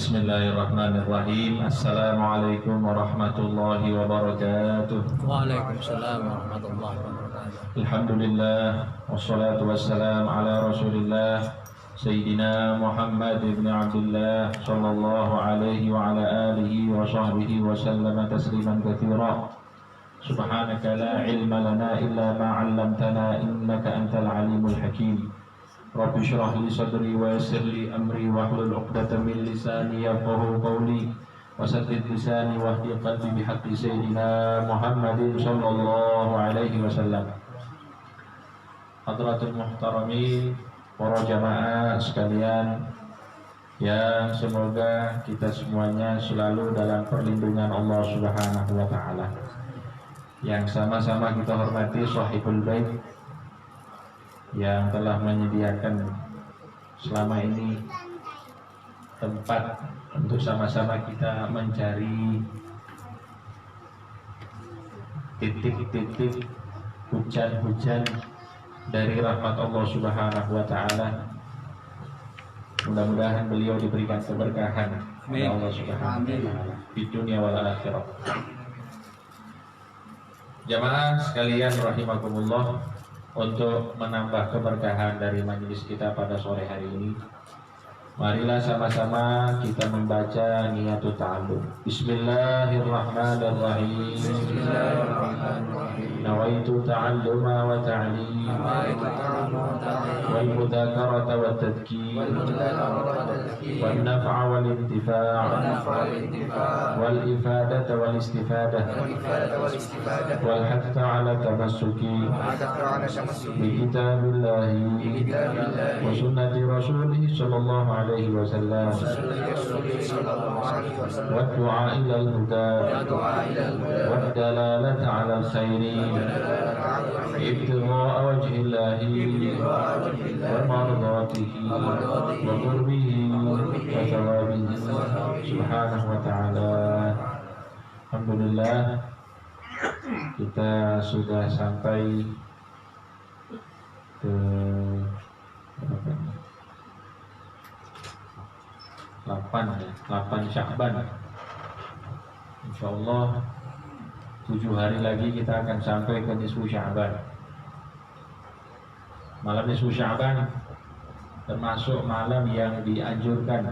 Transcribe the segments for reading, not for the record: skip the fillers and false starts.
Bismillahirrahmanirrahim. Assalamualaikum warahmatullahi wabarakatuh. Waalaikumsalam warahmatullahi wabarakatuh. Alhamdulillah wassalatu wassalam ala Rasulillah Sayyidina Muhammad ibn Abdullah sallallahu alaihi wa ala alihi wa sahbihi wa sallama tasliman katsira. Subhanaka la ilma lana illa ma 'allamtana innaka antal alimul hakim. Rabbi shrah li sadri wa yassir li amri wa hlul 'uqdatam min lisani yafqahu qawli wa saddid lisani wahdi qalbi bihaqqi sayyidina Muhammadin sallallahu alaihi wasallam. Hadratul muhtaramin, para jamaah sekalian yang semoga kita semuanya selalu dalam perlindungan Allah Subhanahu wa taala. Yang sama-sama kita hormati sahibul bait yang telah menyediakan selama ini tempat untuk sama-sama kita mencari titik-titik hujan-hujan dari rahmat Allah Subhanahu wa taala. Mudah-mudahan beliau diberikan keberkahan oleh Allah Subhanahu wa taala di dunia wal akhirah. Jamaah sekalian rahimakumullah, untuk menambah keberkahan dari majelis kita pada sore hari ini, marilah sama-sama kita membaca niatut ta'allum. Bismillahirrahmanirrahim. Nawaitu ta'alluma wa ta'lim wal mudzakarata wa tadhkir wal naf'a wal intifa' wal ifadata wal istifadah wal hatta 'ala tamassuki bi kitabillahi wa sunnati rasulih sallallahu alaihi wasallam wa du'a ila al-huda wa dalalata 'ala al-khairi ibtigha'a wajhillahi wa mardatihi wa qurbihi wa thawabihi subhanahu wa ta'ala. Alhamdulillah, kita sudah sampai ke 8 Sya'ban. Insyaallah 7 hari lagi kita akan sampai ke nisfu Sya'ban. Malam nisfu Sya'ban termasuk malam yang dianjurkan,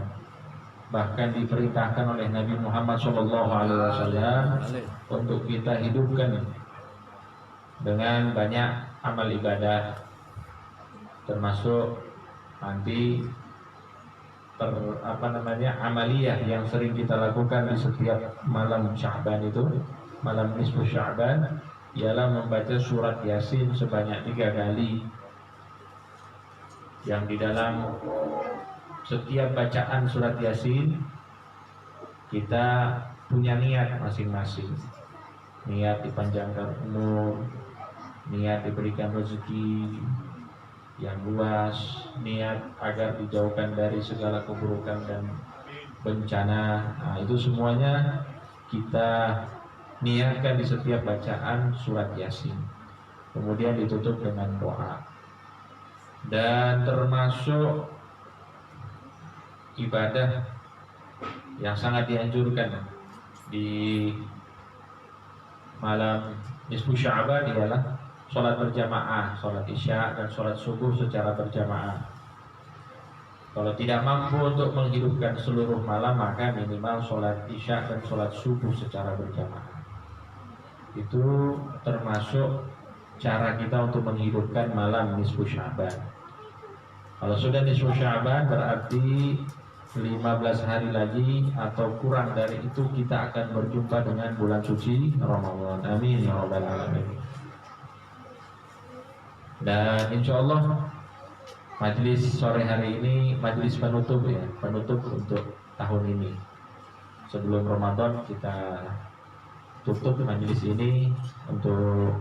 bahkan diperintahkan oleh Nabi Muhammad SAW untuk kita hidupkan dengan banyak amal ibadah, termasuk nanti amaliyah yang sering kita lakukan di setiap malam Sya'ban itu, malam nisfu Sya'ban, ialah membaca surat Yasin sebanyak 3 kali, yang di dalam setiap bacaan surat Yasin kita punya niat masing-masing. Niat dipanjangkan umur, niat diberikan rezeki yang luas, niat agar dijauhkan dari segala keburukan dan bencana. Nah, itu semuanya kita niatkan di setiap bacaan surat Yasin. Kemudian ditutup dengan doa. Dan termasuk ibadah yang sangat dianjurkan di malam nisfu Sya'ban ialah sholat berjamaah, sholat isya dan sholat subuh secara berjamaah. Kalau tidak mampu untuk menghidupkan seluruh malam, maka minimal sholat isya dan sholat subuh secara berjamaah. Itu termasuk cara kita untuk menghidupkan malam nisfu Sya'ban. Kalau sudah nisfu Sya'ban berarti 15 hari lagi atau kurang dari itu kita akan berjumpa dengan bulan suci Ramadan. Amin ya rabbal alamin. Dan insya Allah majelis sore hari ini majelis penutup ya, penutup untuk tahun ini. Sebelum Ramadan kita tutup majelis ini untuk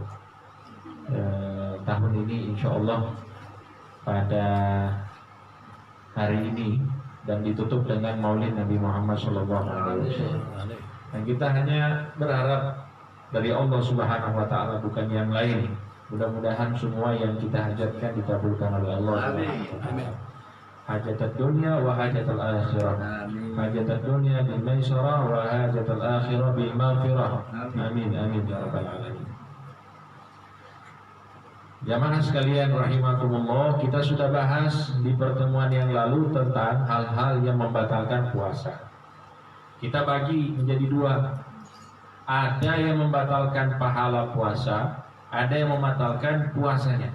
tahun ini insya Allah pada hari ini, dan ditutup dengan Maulid Nabi Muhammad SAW. Dan kita hanya berharap dari Allah Subhanahu Wa Taala, bukan yang lain. Mudah-mudahan semua yang kita hajatkan dikabulkan oleh Allah. hajatat dunya wa hajatal akhirah. Hajatat dunya bil maisarah wa hajatal akhirah bil maghfirah. Amin amin ya rabbal alamin. Jamaah sekalian rahimakumullah, kita sudah bahas di pertemuan yang lalu tentang hal-hal yang membatalkan puasa. Kita bagi menjadi dua. Ada yang membatalkan pahala puasa, ada yang membatalkan puasanya.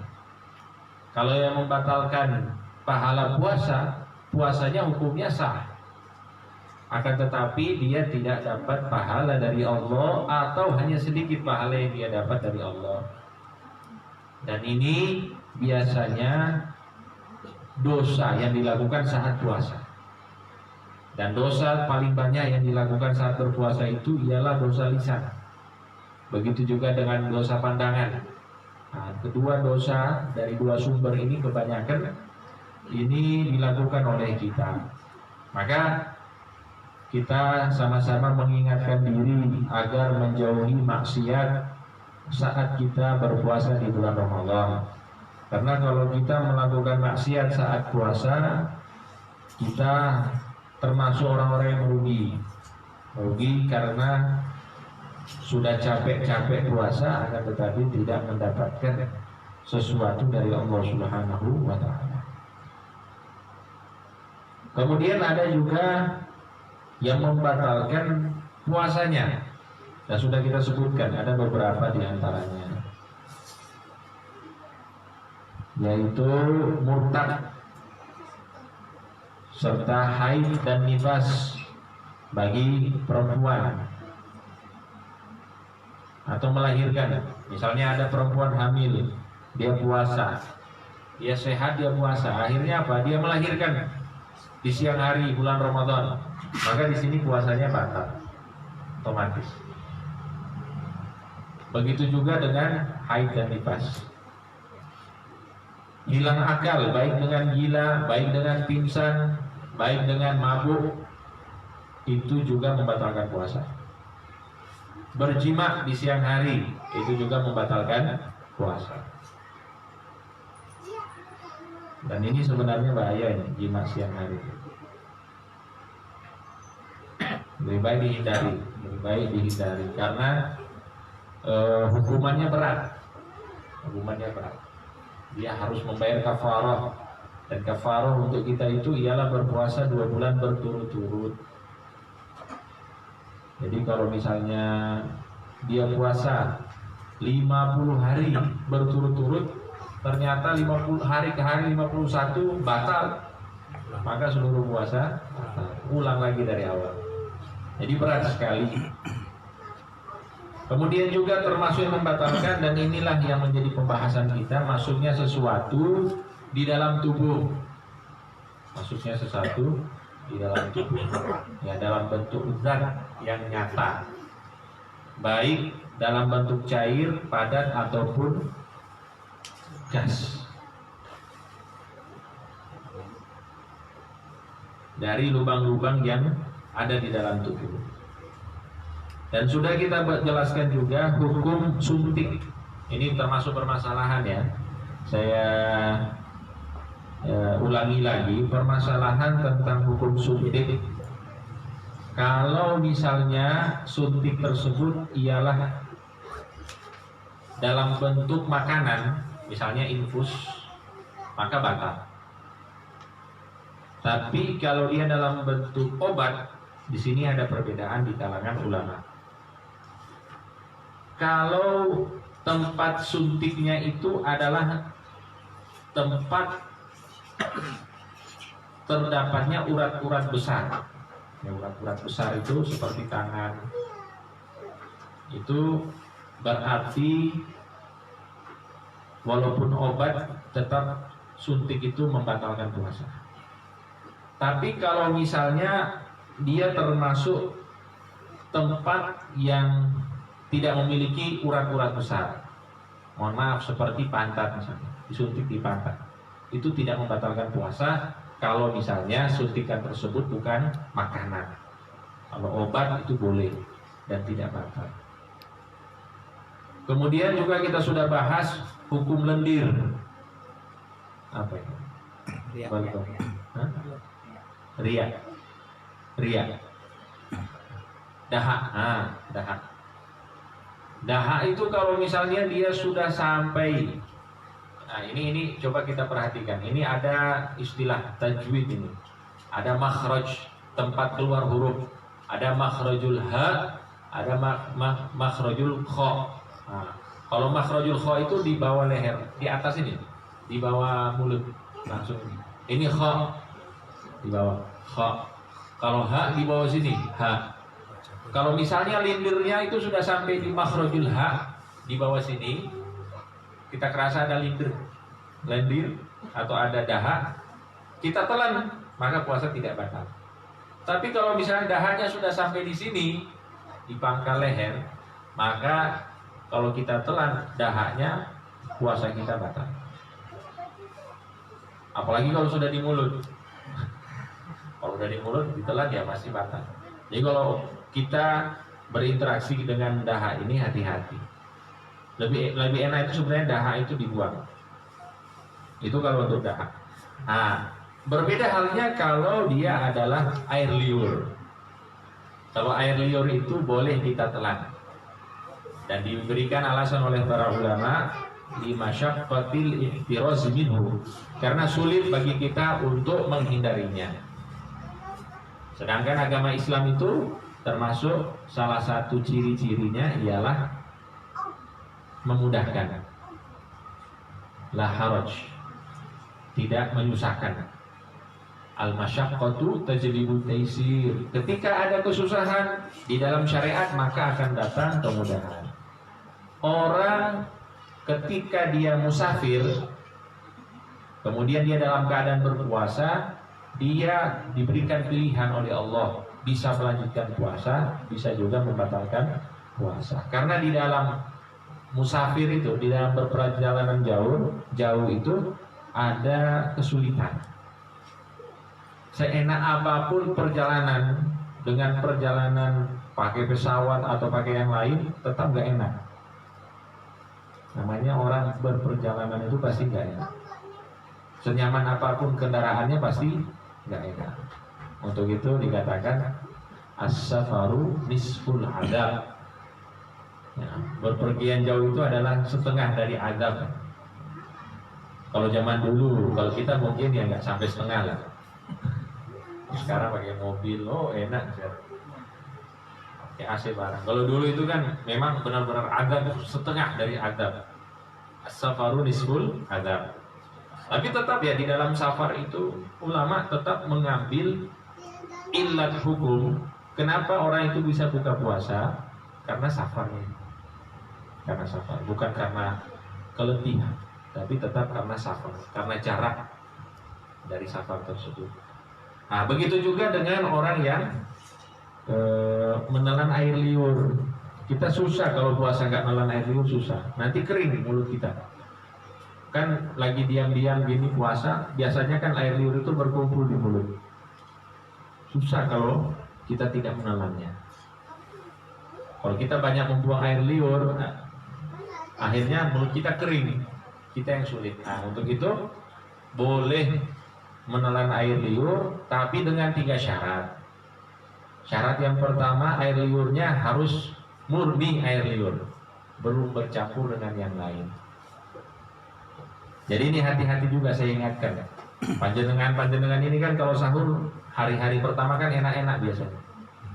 Kalau yang membatalkan pahala puasa, puasanya hukumnya sah. Akan tetapi dia tidak dapat pahala dari Allah, atau hanya sedikit pahala yang dia dapat dari Allah. Dan ini biasanya dosa yang dilakukan saat puasa. Dan dosa paling banyak yang dilakukan saat berpuasa itu ialah dosa lisan. Begitu juga dengan dosa pandangan. Nah, kedua dosa dari dua sumber ini kebanyakan ini dilakukan oleh kita. Maka kita sama-sama mengingatkan diri agar menjauhi maksiat saat kita berpuasa di bulan Ramadan. Karena kalau kita melakukan maksiat saat puasa, kita termasuk orang-orang yang rugi karena sudah capek-capek puasa, akan tetapi tidak mendapatkan sesuatu dari Allah Subhanahu wa ta'ala. Kemudian ada juga yang membatalkan puasanya. Dan sudah kita sebutkan ada beberapa di antaranya, yaitu murtad serta haid dan nifas bagi perempuan atau melahirkan. Misalnya ada perempuan hamil, dia puasa, dia sehat, dia puasa, akhirnya apa? Dia melahirkan di siang hari bulan Ramadan, maka di sini puasanya batal otomatis. Begitu juga dengan haid dan nifas. Hilang akal, baik dengan gila, baik dengan pingsan, baik dengan mabuk, itu juga membatalkan puasa. Berjima di siang hari, itu juga membatalkan puasa. Dan ini sebenarnya bahaya ini, jima siang hari. Lebih baik dihindari, karena hukumannya berat. Dia harus membayar kafarah, dan kafarah untuk kita itu ialah berpuasa 2 bulan berturut-turut. Jadi kalau misalnya dia puasa 50 hari berturut-turut, ternyata 50 hari ke hari 51 batal, maka seluruh puasa batal. Ulang lagi dari awal. Jadi berat sekali. Kemudian juga termasuk yang membatalkan, dan inilah yang menjadi pembahasan kita, masuknya sesuatu di dalam tubuh. Masuknya sesuatu di dalam tubuh, ya, dalam bentuk zat yang nyata, baik dalam bentuk cair, padat ataupun gas, dari lubang-lubang yang ada di dalam tubuh. Dan sudah kita jelaskan juga hukum suntik. Ini termasuk permasalahan ya. Saya ulangi lagi permasalahan tentang hukum suntik. Kalau misalnya suntik tersebut ialah dalam bentuk makanan, misalnya infus, maka batal. Tapi kalau dia dalam bentuk obat, di sini ada perbedaan di kalangan ulama. Kalau tempat suntiknya itu adalah tempat terdapatnya urat-urat besar, ya, urat-urat besar itu seperti tangan, itu berarti walaupun obat tetap suntik itu membatalkan puasa. Tapi kalau misalnya dia termasuk tempat yang tidak memiliki urat-urat besar, mohon maaf seperti pantat misalnya, disuntik di pantat, itu tidak membatalkan puasa kalau misalnya suntikan tersebut bukan makanan. Kalau obat itu boleh dan tidak batal. Kemudian juga kita sudah bahas hukum lendir. Apa itu? Ria. Balkon. Hah? Ria. Ria. Dahak. Dahak. Dahak itu kalau misalnya dia sudah sampai. Nah, ini coba kita perhatikan. Ini ada istilah tajwid ini. Ada makhraj, tempat keluar huruf. Ada makhrajul ha, ada makhrajul kha. Nah, kalau makhrajul kha itu di bawah leher, di atas ini, di bawah mulut langsung. Ini kha di bawah, kha. Kalau ha di bawah sini, ha. Kalau misalnya lindirnya itu sudah sampai di makhrajul ha, di bawah sini, kita kerasa ada lendir atau ada dahak, kita telan, maka puasa tidak batal. Tapi kalau misalnya dahaknya sudah sampai di sini, di pangkal leher, maka kalau kita telan dahaknya, puasa kita batal. Apalagi kalau sudah di mulut. Kalau sudah di mulut, ditelan ya pasti batal. Jadi kalau kita berinteraksi dengan dahak ini hati-hati. Lebih enak itu sebenarnya dahak itu dibuang. Itu kalau untuk dahak. Nah, berbeda halnya kalau dia adalah air liur. Kalau air liur itu boleh kita telan. Dan diberikan alasan oleh para ulama di masyaqqatil ihtiraz minhu, karena sulit bagi kita untuk menghindarinya. Sedangkan agama Islam itu termasuk salah satu ciri-cirinya ialah memudahkan, la haraj, tidak menyusahkan. Al-masyaqqatu tajlibu taisir. Ketika ada kesusahan di dalam syariat, maka akan datang kemudahan. Orang ketika dia musafir, kemudian dia dalam keadaan berpuasa, dia diberikan pilihan oleh Allah, bisa melanjutkan puasa, bisa juga membatalkan puasa. Karena di dalam musafir itu, di dalam berperjalanan jauh itu ada kesulitan. Seenak apapun perjalanan, dengan perjalanan pakai pesawat atau pakai yang lain, tetap gak enak. Namanya orang berperjalanan itu pasti gak enak. Senyaman apapun kendaraannya pasti gak enak. Untuk itu dikatakan as-safaru nisful adab. Ya, berpergian jauh itu adalah setengah dari adab. Kalau zaman dulu, kalau kita mungkin ya nggak sampai setengah lah. Sekarang pakai mobil, oh enak ya. Pakai AC barang. Kalau dulu itu kan memang benar-benar adab, setengah dari adab. As-safaru nisful adab. Tapi tetap ya di dalam safar itu ulama tetap mengambil illat hukum. Kenapa orang itu bisa buka puasa? Karena safarnya. Karena safar, bukan karena keletihan, tapi tetap karena safar, karena jarak dari safar tersebut. Nah, begitu juga dengan orang yang menelan air liur. Kita susah kalau puasa nggak menelan air liur, susah. Nanti kering mulut kita. Kan lagi diam-diam gini puasa, biasanya kan air liur itu berkumpul di mulut. Susah kalau kita tidak menelannya. Kalau kita banyak membuang air liur, akhirnya mulut kita kering, kita yang sulit. Nah, untuk itu boleh menelan air liur, tapi dengan 3 syarat. Syarat yang pertama, air liurnya harus murni air liur, belum bercampur dengan yang lain. Jadi ini hati-hati juga saya ingatkan. Panjenengan ini kan kalau sahur hari-hari pertama kan enak-enak biasanya.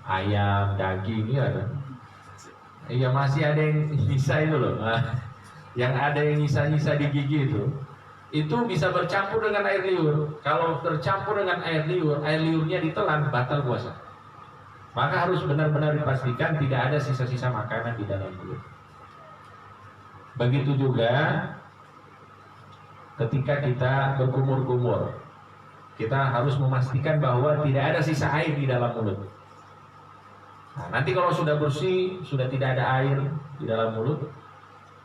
Ayam, daging, ya kan. Iya masih ada yang sisa itu loh. Nah, yang ada yang nyisa-nyisa di gigi itu bisa bercampur dengan air liur. Kalau tercampur dengan air liurnya ditelan, batal puasa. Maka harus benar-benar dipastikan tidak ada sisa-sisa makanan di dalam mulut. Begitu juga ketika kita berkumur-kumur, kita harus memastikan bahwa tidak ada sisa air di dalam mulut. Nah, nanti kalau sudah bersih, sudah tidak ada air di dalam mulut,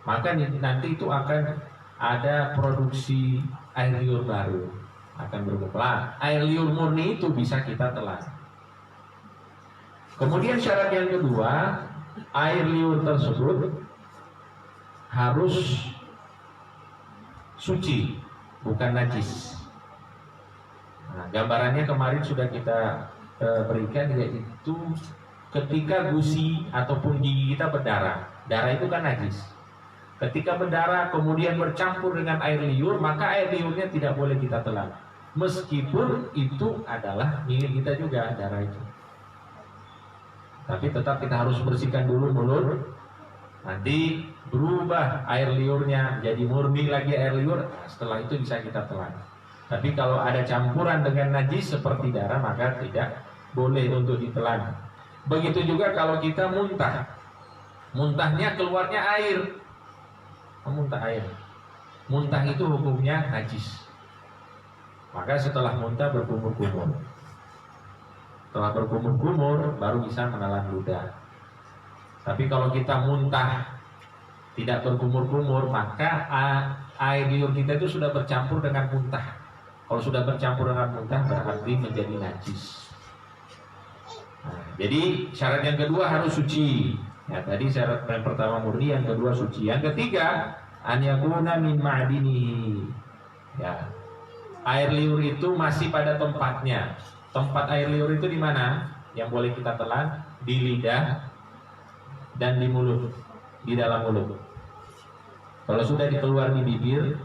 maka nanti itu akan ada produksi air liur baru, akan berkembang. Air liur murni itu bisa kita telan. Kemudian syarat yang kedua, air liur tersebut harus suci, bukan najis. gambarannya kemarin sudah kita berikan, yaitu ketika gusi ataupun gigi kita berdarah. Darah itu kan najis. Ketika berdarah kemudian bercampur dengan air liur, maka air liurnya tidak boleh kita telan. Meskipun itu adalah milik kita juga, darah itu. Tapi tetap kita harus bersihkan dulu mulut. Nanti berubah air liurnya jadi murni lagi air liur, setelah itu bisa kita telan. Tapi kalau ada campuran dengan najis seperti darah, maka tidak boleh untuk ditelan. Begitu juga kalau kita muntah, muntahnya keluarnya air, muntah air, muntah itu hukumnya najis. Maka setelah muntah berkumur-kumur, setelah berkumur-kumur baru bisa menelan ludah. Tapi kalau kita muntah tidak berkumur-kumur, maka air liur kita itu sudah bercampur dengan muntah. Kalau sudah bercampur dengan muntah berarti menjadi najis. Nah, jadi syarat yang kedua harus suci. Ya, tadi syarat yang pertama murni, yang kedua suci. Yang ketiga, an yakuna min ma'dinihi. Ya. Air liur itu masih pada tempatnya. Tempat air liur itu di mana? Yang boleh kita telan di lidah dan di mulut, di dalam mulut. Kalau sudah dikeluar di bibir,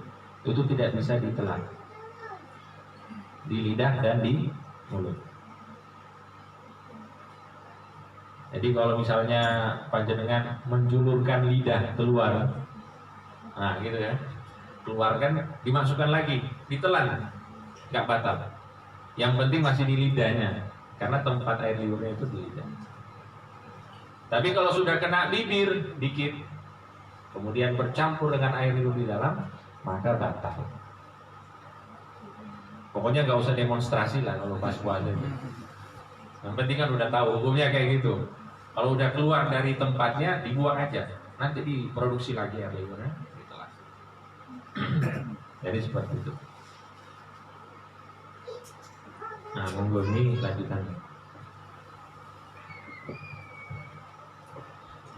itu tidak bisa ditelan. Di lidah dan di mulut. Jadi kalau misalnya panjenengan menjulurkan lidah keluar, nah gitu ya, keluarkan, dimasukkan lagi, ditelan, nggak batal. Yang penting masih di lidahnya, karena tempat air liurnya itu di lidah. Tapi kalau sudah kena bibir dikit, kemudian bercampur dengan air liur di dalam, maka batal. Pokoknya nggak usah demonstrasi lah kalau pas puasa. Yang penting kan udah tahu hukumnya kayak gitu. Kalau udah keluar dari tempatnya dibuang aja, nanti diproduksi lagi air liurnya, ditelan. Jadi seperti itu. Nah, monggo ini lanjutan.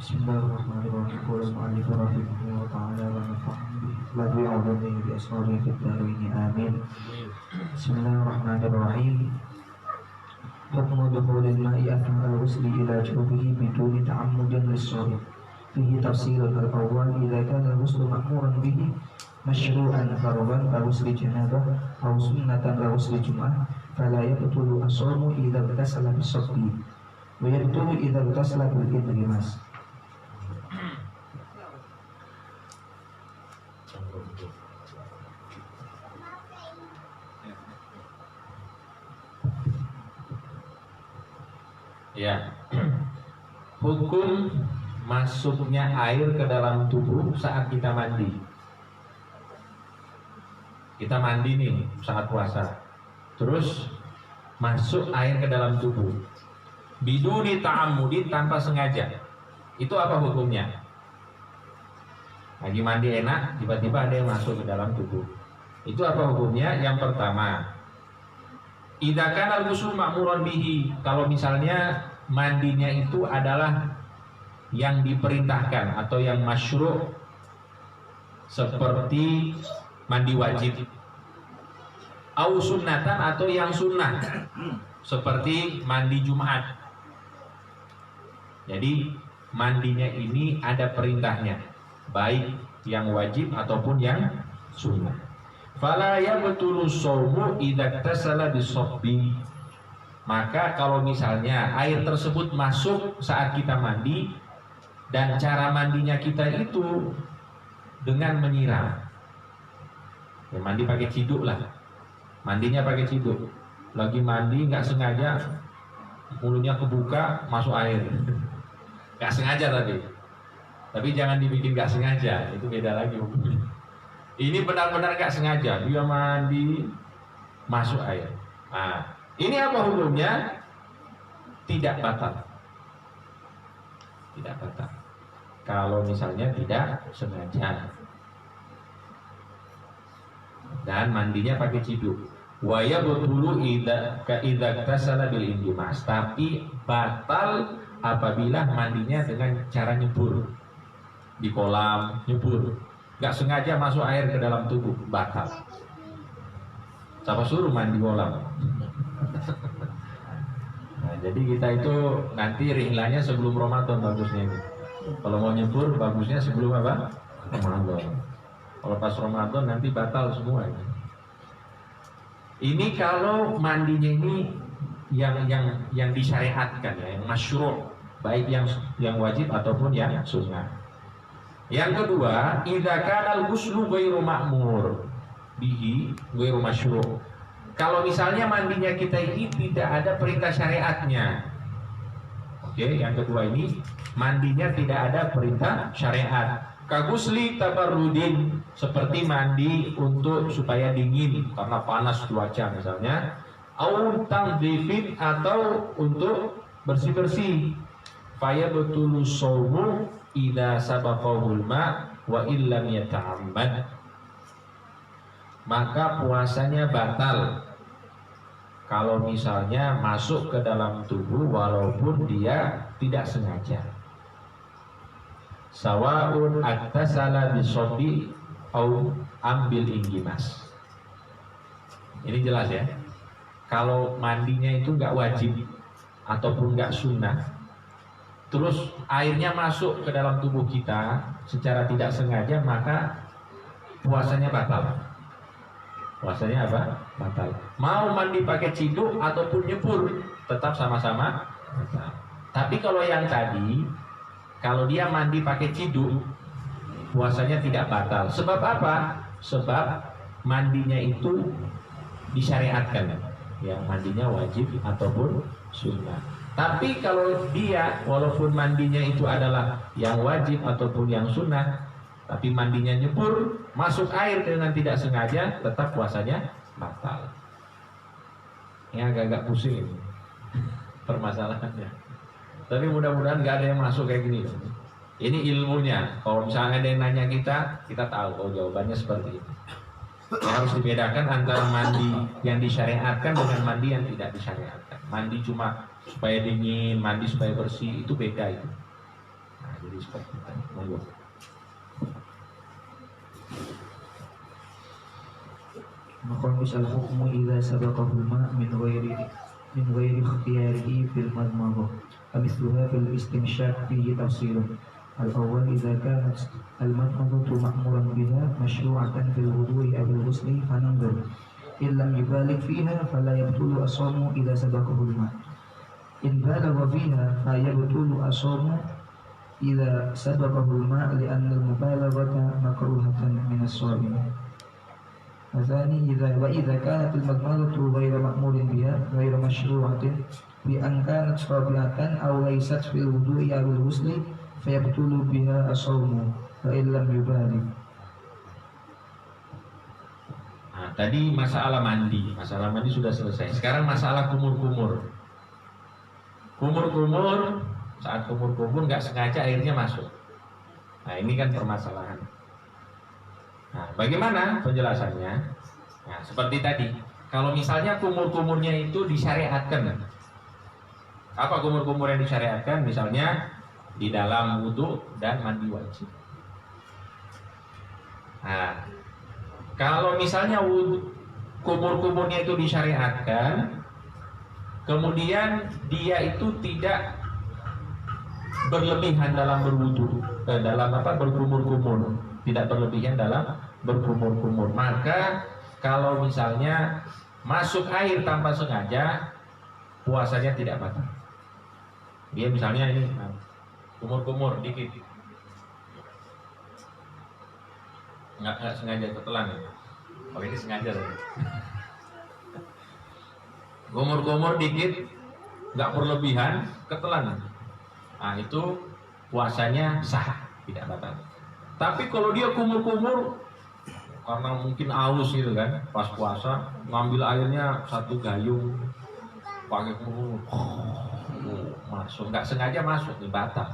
Bismillahirrahmanirrahim. Qul rahimahullah ta'ala wa nafa'ani wa bi'udhunihi bi asma'ihi fid dharain amin. Bismillahirrahmanirrahim. Hukmu dukhulil ma'i athna al-ghusli ila jubihi biduni ta'ammudin lis-shurb. Fihi tafsilun al-awwal idza kana al-ghuslu ma'muran bihi masyru'an fardan ka ghusli janabah aw sunnatan ka ghusli jum'ah fala yabtulu as-shawmu idza ightasala bis-sabbi wa yabtulu idza ightasala bil-idrimas. Ya, hukum masuknya air ke dalam tubuh saat kita mandi. Kita mandi nih saat puasa, terus masuk air ke dalam tubuh, biduni ta'ammudin, tanpa sengaja. Itu apa hukumnya? Lagi mandi enak, tiba-tiba ada yang masuk ke dalam tubuh. Itu apa hukumnya? Yang pertama, idza kana al-ghusl ma'muran bihi, kalau misalnya mandinya itu adalah yang diperintahkan atau yang masyru', seperti mandi wajib, au sunnatan, atau yang sunnah seperti mandi Jumat. Jadi mandinya ini ada perintahnya, baik yang wajib ataupun yang sunnah. Fala yabtulu shaumu idza tasala bisabbi. Maka kalau misalnya air tersebut masuk saat kita mandi dan cara mandinya kita itu dengan menyiram. Ya, mandi pakai ciduk lah. Mandinya pakai ciduk. Lagi mandi nggak sengaja mulutnya kebuka, masuk air. Nggak sengaja tadi. Tapi jangan dibikin nggak sengaja, itu beda lagi hukumnya. Ini benar-benar nggak sengaja, dia mandi masuk air. Nah, ini apa hukumnya? Tidak batal. Tidak batal. Kalau misalnya tidak sengaja. Dan mandinya pakai ciduk. Wa yabtulu idza tasala bil indimas. Tapi batal apabila mandinya dengan cara nyebur. Di kolam nyebur. Gak sengaja masuk air ke dalam tubuh, batal. Siapa suruh mandi kolam? Nah, jadi kita itu nanti rihlanya sebelum Ramadan bagusnya ini. Kalau mau nyebur bagusnya sebelum apa? Ramadan. Kalau pas Ramadan nanti batal semua ini. Ini kalau mandinya ini yang disyariatkan ya, yang masyru', baik yang wajib ataupun yang sunnah. Yang kedua, idza kana al-ghuslu ghairu ma'mur bihi ghairu masyru'. Kalau misalnya mandinya kita ini tidak ada perintah syariatnya. Oke, yang kedua ini mandinya tidak ada perintah syariat. Kagusli tabarrudin, seperti mandi untuk supaya dingin karena panas cuaca misalnya, au tangdifin, atau untuk bersih-bersih. Faya betulu shaumu idza sabaqahul ma wa illam yata'ammad. Maka puasanya batal kalau misalnya masuk ke dalam tubuh walaupun dia tidak sengaja. Sawaun attasala bisobi au ambil inggimas. Ini jelas ya. Kalau mandinya itu nggak wajib ataupun nggak sunnah, terus airnya masuk ke dalam tubuh kita secara tidak sengaja, maka puasanya batal. Puasanya apa? Batal. Mau mandi pakai ciduk ataupun nyebur, tetap sama-sama batal. Tapi kalau yang tadi, kalau dia mandi pakai ciduk, puasanya tidak batal. Sebab apa? Sebab mandinya itu disyariatkan, ya, mandinya wajib ataupun sunnah. Tapi kalau dia walaupun mandinya itu adalah yang wajib ataupun yang sunnah, tapi mandinya nyebur, masuk air dengan tidak sengaja, tetap puasanya batal. Ini agak-agak pusing ini permasalahannya. Tapi mudah-mudahan nggak ada yang masuk kayak gini. Ini ilmunya. Kalau misalnya ada yang nanya kita tahu. Oh, jawabannya seperti itu. Ya, harus dibedakan antara mandi yang disyariatkan dengan mandi yang tidak disyariatkan. Mandi cuma supaya dingin, mandi supaya bersih, itu beda itu. Nah, jadi seperti itu. Monggo. Maqamis al-hukmu idza sabaqahu al-ma' min ghairi ikhtiyarihi fil madmadah. Amithluha fil istinshaq fihi tafsirun. Al-awwal idza kanat al-madmadatu ma'muran biha mashru'atan fil wudu'i aw al-ghusli fananzur. In lam yubaligh fiha fala yabtulu as-sawmu idza sabaqahu al-ma'. In balagha fiha fa yabtulu as-sawmu idza sabaqahu al-ma' li'anna al-mubalaghata makruhatan min as-sawmi. Azani idza kanat al-madmadatu ghayra ma'murin biha ghayra mashru'atin bi an kanat sabiatan aw laysat fil wudu'i aw al-ghusli fayabtulu biha as-sawmu fa in lam yubaligh. Nah, tadi masalah mandi sudah selesai. Sekarang masalah kumur-kumur. Kumur-kumur, saat kumur-kumur nggak sengaja airnya masuk. Nah, ini kan permasalahan. Nah, bagaimana penjelasannya? Nah, seperti tadi, kalau misalnya kumur-kumurnya itu disyariatkan. Apa kumur-kumur yang disyariatkan? Misalnya di dalam wudhu dan mandi wajib. Nah, kalau misalnya kumur-kumurnya itu disyariatkan, kemudian dia itu tidak berlebihan dalam berwudu, berkumur-kumur, tidak berlebihan dalam berkumur-kumur. Maka kalau misalnya masuk air tanpa sengaja, puasanya tidak batal. Dia misalnya ini kumur-kumur dikit, nggak sengaja ketelan ya. Oh, ini sengaja loh. Kumur-kumur dikit, nggak berlebihan, ketelan. Nah, itu puasanya sah, tidak batal. Tapi kalau dia kumur-kumur karena mungkin aus gitu kan, pas puasa ngambil airnya satu gayung, pakai kumur, masuk, nggak sengaja masuk, nih batal.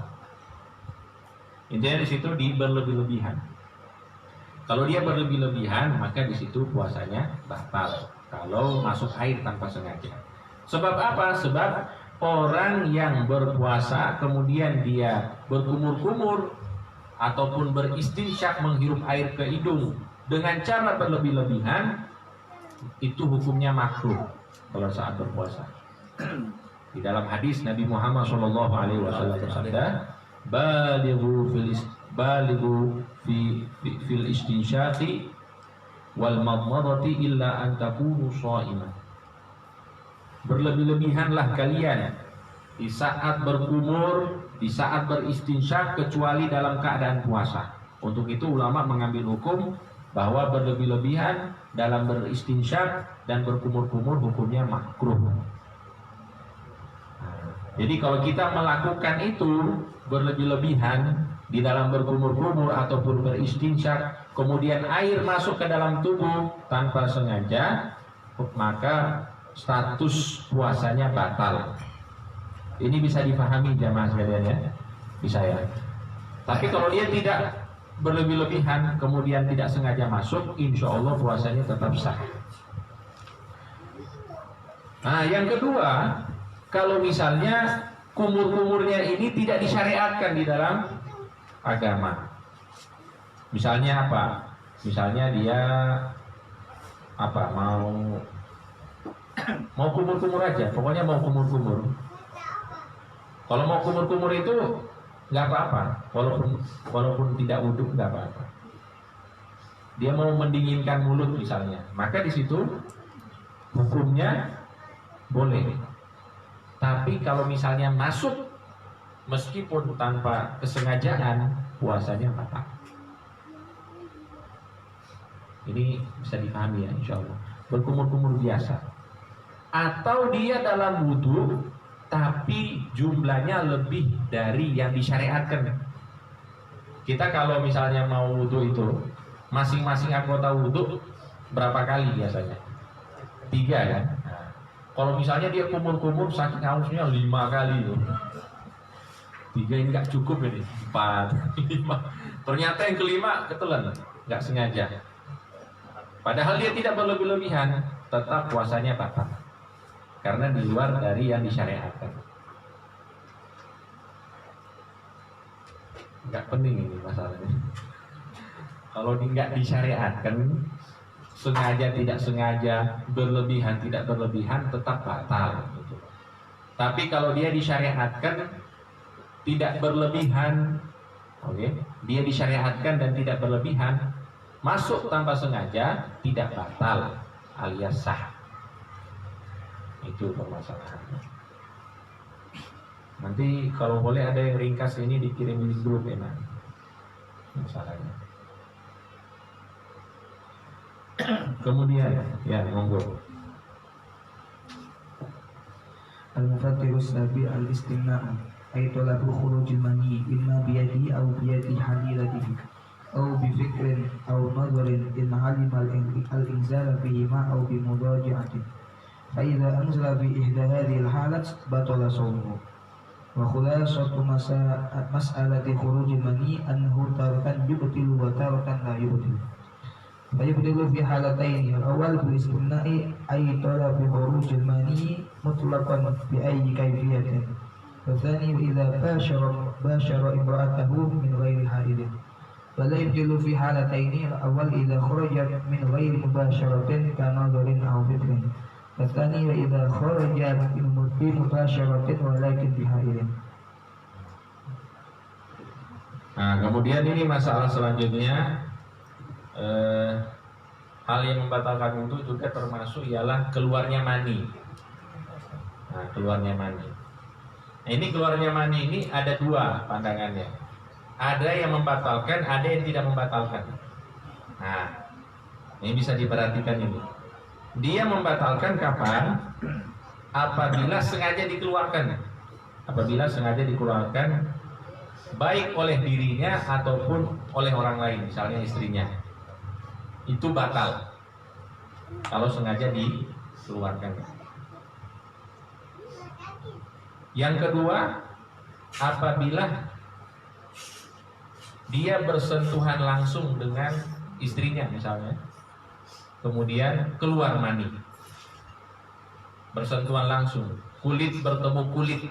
Intinya di situ di berlebih-lebihan. Kalau dia berlebih-lebihan, maka di situ puasanya batal. Kalau masuk air tanpa sengaja. Sebab apa? Sebab orang yang berpuasa kemudian dia berkumur-kumur ataupun beristinsyak menghirup air ke hidung dengan cara berlebih-lebihan, itu hukumnya makruh kalau saat berpuasa. Di dalam hadis Nabi Muhammad SAW bersabda, balighu fil istinsyaqi wal madmadati illa an takunu sha'iman. Berlebih-lebihanlah kalian di saat berkumur, di saat beristinsyak kecuali dalam keadaan puasa. Untuk itu ulama mengambil hukum bahwa berlebih-lebihan dalam beristinsyak dan berkumur-kumur hukumnya makruh. Jadi kalau kita melakukan itu berlebih-lebihan di dalam berkumur-kumur ataupun beristinsyak, kemudian air masuk ke dalam tubuh tanpa sengaja, maka status puasanya batal. Ini bisa dipahami jamaah sekalian ya, bisa ya. Tapi kalau dia tidak berlebih-lebihan kemudian tidak sengaja masuk, insya Allah puasanya tetap sah. Nah, yang kedua, kalau misalnya kumur-kumurnya ini tidak disyariatkan di dalam agama. Misalnya apa? Misalnya dia mau kumur-kumur aja, pokoknya mau kumur-kumur. Kalau mau kumur-kumur itu nggak apa-apa, walaupun tidak wudhu nggak apa-apa. Dia mau mendinginkan mulut misalnya, maka di situ hukumnya boleh. Tapi kalau misalnya masuk meskipun tanpa kesengajaan, puasanya batal. Ini bisa dipahami ya, insya Allah. Berkumur-kumur biasa, atau dia dalam wudhu tapi jumlahnya lebih dari yang disyariatkan. Kita kalau misalnya mau wudhu itu, masing-masing anggota wudhu berapa kali biasanya? 3 kan? Nah, kalau misalnya dia kumur-kumur saking hausnya 5 kali tuh. 3 ini nggak cukup ini, 4, 5. Ternyata yang kelima ketelan, nggak sengaja. Padahal dia tidak berlebih-lebihan, tetap puasanya batal. Karena di luar dari yang disyariatkan. Nggak penting ini masalahnya. Kalau nggak disyariatkan, sengaja tidak sengaja, berlebihan tidak berlebihan, tetap batal. Gitu. Tapi kalau dia disyariatkan, tidak berlebihan, oke? Dia disyariatkan dan tidak berlebihan, masuk tanpa sengaja, tidak batal, alias sah. Itu permasalahannya. Nanti kalau boleh ada yang ringkas ini dikirim di grup ya, masalahnya. Kemudian ya monggo. Al-mufattiru sabi al-istimna'u ay talabu khurujil mani imma biyadi aw biyadi halilatihi aw bifikrin aw nadharin in halima al-inzala fihi ma aw bimudaji'atin. فإذا أنزل في إحدى هذه الحالات بطل صومه. وخلاصة مسألة خروج المني أنه تارة يبطل وتارة لا يبطل. فيبطل في حالتين، الأول بالاستثناء أي طلب خروج المني مطلقا بأي كيفية، والثاني إذا باشر امرأته من غير حائل. ولا يبطل في حالتين، الأول إذا خرجت من غير مباشرة كنظر أو فكر، والثاني وإذا خرجت بمباشرة ولكن بحائل. Nah, kemudian ini masalah selanjutnya, hal yang membatalkan wudu juga termasuk ialah keluarnya mani. Nah, keluarnya mani. Nah, ini keluarnya mani ini ada 2 pandangannya. Ada yang membatalkan, ada yang tidak membatalkan. Nah, ini bisa diperhatikan ini. Dia membatalkan kapan? Apabila sengaja dikeluarkan. Apabila sengaja dikeluarkan baik oleh dirinya ataupun oleh orang lain, misalnya istrinya. Itu batal. Kalau sengaja dikeluarkan. Yang kedua, apabila dia bersentuhan langsung dengan istrinya misalnya, kemudian keluar mani, bersentuhan langsung, kulit bertemu kulit,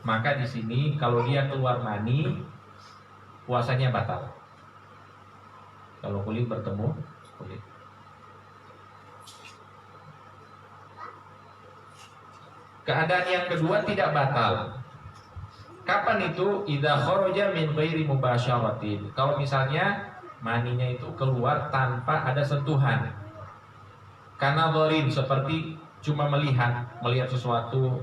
maka di sini kalau dia keluar mani, puasanya batal. Kalau kulit bertemu kulit. Keadaan yang kedua tidak batal. Kapan itu? Idza kharaja min ghairi mubasyaratin. Kalau misalnya maninya itu keluar tanpa ada sentuhan. Karena dharin, seperti cuma melihat sesuatu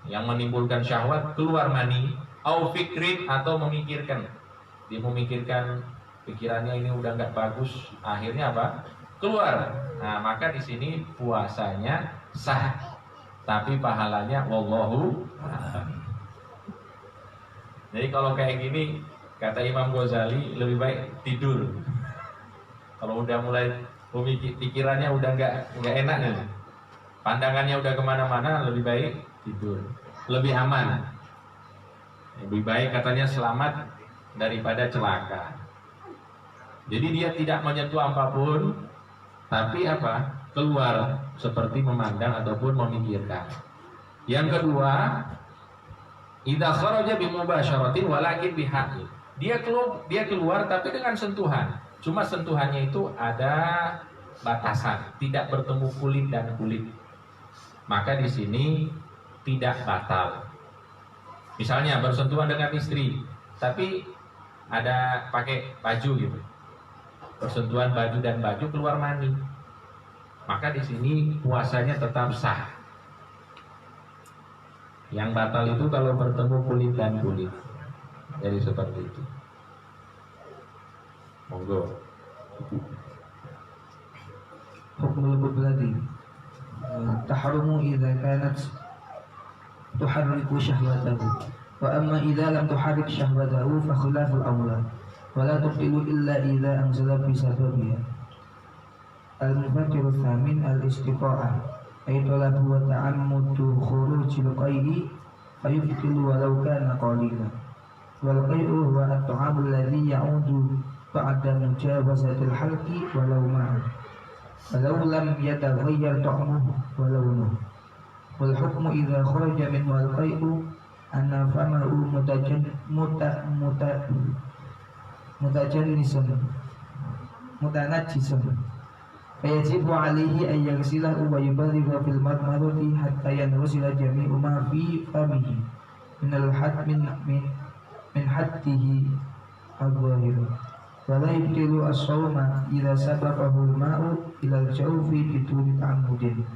yang menimbulkan syahwat, keluar mani, au fikrin, atau memikirkan. Dia memikirkan pikirannya ini udah nggak bagus, akhirnya apa? Keluar. Nah, maka di sini puasanya sah, tapi pahalanya wallahu a'lam. Jadi kalau kayak gini, kata Imam Ghazali, lebih baik tidur. Kalau udah mulai pikirannya udah nggak enak nih, pandangannya udah kemana-mana, lebih baik tidur, lebih aman. Lebih baik katanya selamat daripada celaka. Jadi dia tidak menyentuh apapun, tapi apa? Keluar seperti memandang ataupun memikirkan. Yang kedua, idza kharaja bi mubasyaratin walakin bihaqqin. Dia keluar tapi dengan sentuhan. Cuma sentuhannya itu ada batasan, tidak bertemu kulit dan kulit. Maka di sini tidak batal. Misalnya bersentuhan dengan istri, tapi ada pakai baju gitu. Bersentuhan baju dan baju, keluar mani. Maka di sini puasanya tetap sah. Yang batal itu kalau bertemu kulit dan kulit. Jadi seperti itu. Monggo. Hukmul mubladi tahrumu idza kanat tuharriku syahwatahu, wa amma idza lam tuharrik syahwatahu fa khilaful awla wa la tubtilu illa idza anzala bi sababiha. Al-mufakkir tsamin al-istiqa'ah ay talabu wa ta'ammudu khurujil qay'i fayubtilu walau kana qalilan. Wal qay'u huwa at-ta'amu alladhi ya'udu ba'da mujawazatil halqi walau ma'a walau lam yataghayyar ta'muhu walau launuhu. Wal hukmu idza kharaja minhu al-qay'u anna famahu mutajannisun mutanajjisun fayajibu alaihi an yaghsilahu wa yubaligha fil madmadati hatta yanghusila jami'u ma fi famihi min al-had min haddihi al-zahir wa la yubtilu as-sawma idza sababahu al-ma'u ila al-jawfi biduni ta'ammudin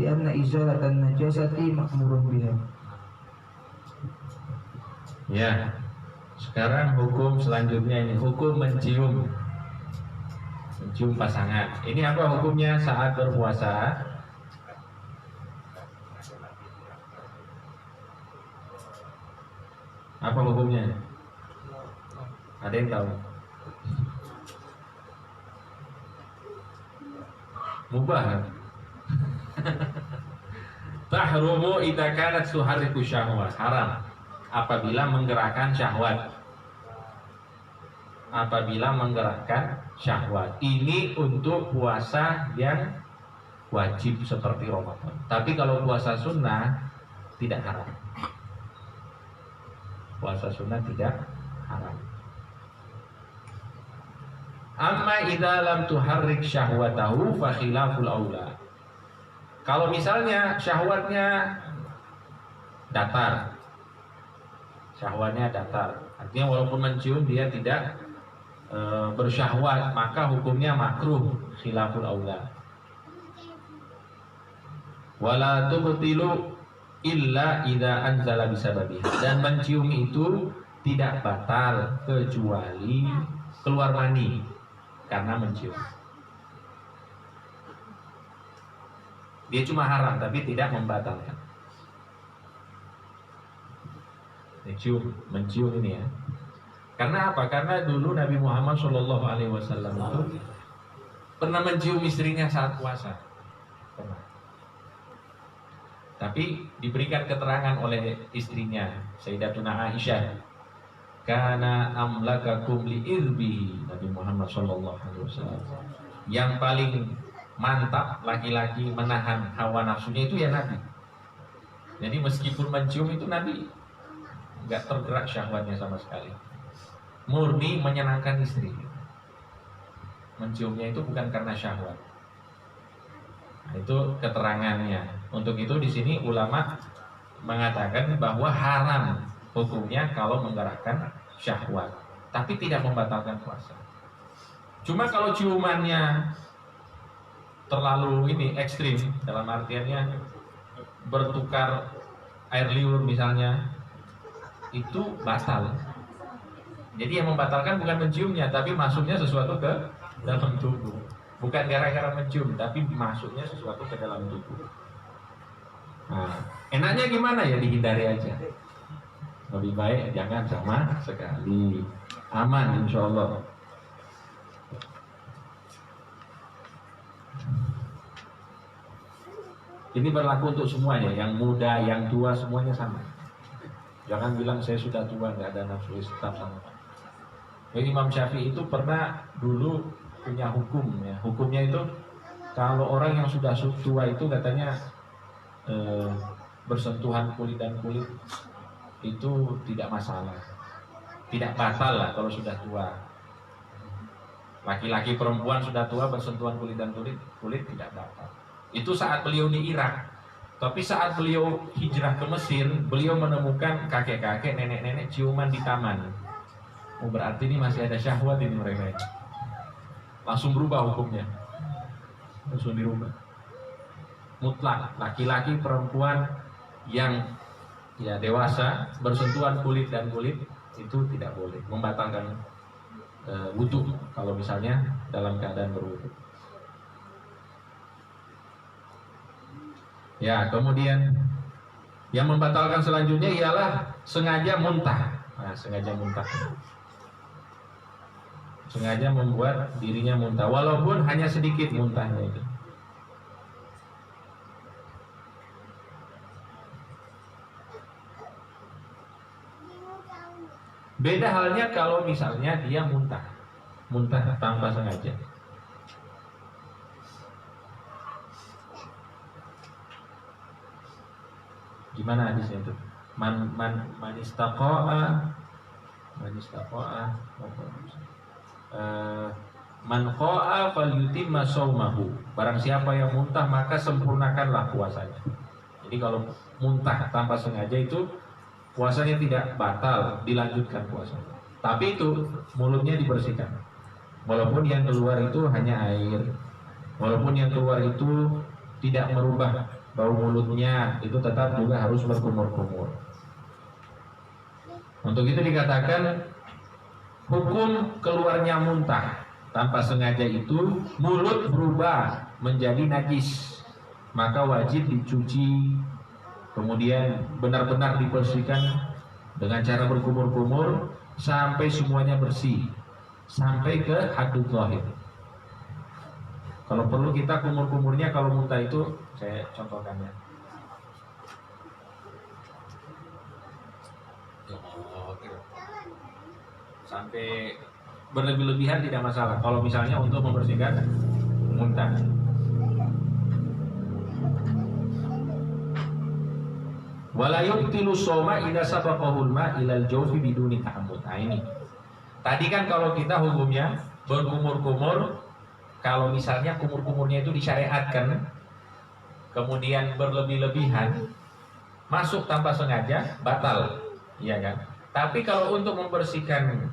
lianna izalatan najasati ma'murun biha. Ya, sekarang hukum selanjutnya ini, hukum mencium pasangan. Ini apa hukumnya saat berpuasa? Apa hukumnya? Ada yang tahu? Mubah. Tahrumu idza kanat tuharriku syahwat. Haram apabila menggerakkan syahwat. Apabila menggerakkan syahwat. Ini untuk puasa yang wajib seperti Ramadan. Tapi kalau puasa sunnah tidak haram. Puasa sunnah tidak haram. Amma idza lam tuharrik syahwatahu fa khilaful aula. Kalau misalnya syahwatnya datar. Syahwatnya datar. Artinya walaupun mencium dia tidak bersyahwat, maka hukumnya makruh, khilaful aula. Wala tubtilu illa idza anzala bisababiha. Dan mencium itu tidak batal kecuali keluar mani karena mencium. Dia cuma haram tapi tidak membatalkan. Mencium ini ya. Karena apa? Karena dulu Nabi Muhammad SAW itu pernah mencium istrinya saat puasa. Pernah. Tapi diberikan keterangan oleh istrinya Sayyidatuna Aisyah, kana amlakakum li'irbi. Nabi Muhammad SAW yang paling mantap laki-laki menahan hawa nafsunya itu ya Nabi. Jadi meskipun mencium itu Nabi nggak tergerak syahwatnya sama sekali, murni menyenangkan istri. Menciumnya itu bukan karena syahwat. Nah, itu keterangannya. Untuk itu di sini ulama mengatakan bahwa haram hukumnya kalau menggerakkan syahwat, tapi tidak membatalkan puasa. Cuma kalau ciumannya terlalu ini ekstrim, dalam artiannya bertukar air liur misalnya, itu batal. Jadi yang membatalkan bukan menciumnya, tapi masuknya sesuatu ke dalam tubuh. Bukan gara-gara mencium, tapi masuknya sesuatu ke dalam tubuh. Nah, enaknya gimana ya, dihindari aja. Lebih baik jangan sama sekali. Aman insya Allah. Ini berlaku untuk semuanya, yang muda, yang tua, semuanya sama. Jangan bilang saya sudah tua, nggak ada nafsu, tetap sama. Imam Syafi'i itu pernah dulu punya hukum ya. Hukumnya itu kalau orang yang sudah tua itu katanya bersentuhan kulit dan kulit itu tidak masalah, tidak batal lah kalau sudah tua. Laki-laki perempuan sudah tua bersentuhan kulit dan kulit tidak batal. Itu saat beliau di Irak. Tapi saat beliau hijrah ke Mesir, beliau menemukan kakek-kakek, nenek-nenek ciuman di taman. Oh, berarti ini masih ada syahwat ini mereka. Langsung berubah hukumnya. Langsung dirubah. Mutlak, laki-laki perempuan yang ya dewasa bersentuhan kulit dan kulit itu tidak boleh, membatalkan wudu kalau misalnya dalam keadaan berwudu. Ya, kemudian yang membatalkan selanjutnya ialah sengaja muntah. Nah, sengaja muntah. Sengaja membuat dirinya muntah, walaupun hanya sedikit muntahnya itu. Beda halnya kalau misalnya dia muntah tanpa sengaja. Gimana hadisnya itu? Man istaqa'a man qa'a falyutimma shaumahu. Barang siapa yang muntah maka sempurnakanlah puasanya. Jadi kalau muntah tanpa sengaja itu puasanya tidak batal, dilanjutkan puasanya. Tapi itu mulutnya dibersihkan. Walaupun yang keluar itu hanya air, walaupun yang keluar itu tidak merubah bau mulutnya, itu tetap juga harus berkumur-kumur. Untuk itu dikatakan hukum keluarnya muntah tanpa sengaja itu mulut berubah menjadi najis, maka wajib dicuci, kemudian benar-benar dibersihkan dengan cara berkumur-kumur sampai semuanya bersih, sampai ke haddul zahir. Kalau perlu kita kumur-kumurnya kalau muntah itu, saya contohkannya. Sampai berlebih-lebihan tidak masalah. Kalau misalnya untuk membersihkan muntah. Wala yubtilu shoma idza sabaqahul ma ilal jawfi biduni ta'ammud. Nah ini. Tadi kan kalau kita hukumnya berkumur-kumur, kalau misalnya kumur-kumurnya itu disyariatkan, kemudian berlebih-lebihan, masuk tanpa sengaja, batal, iya kan? Tapi kalau untuk membersihkan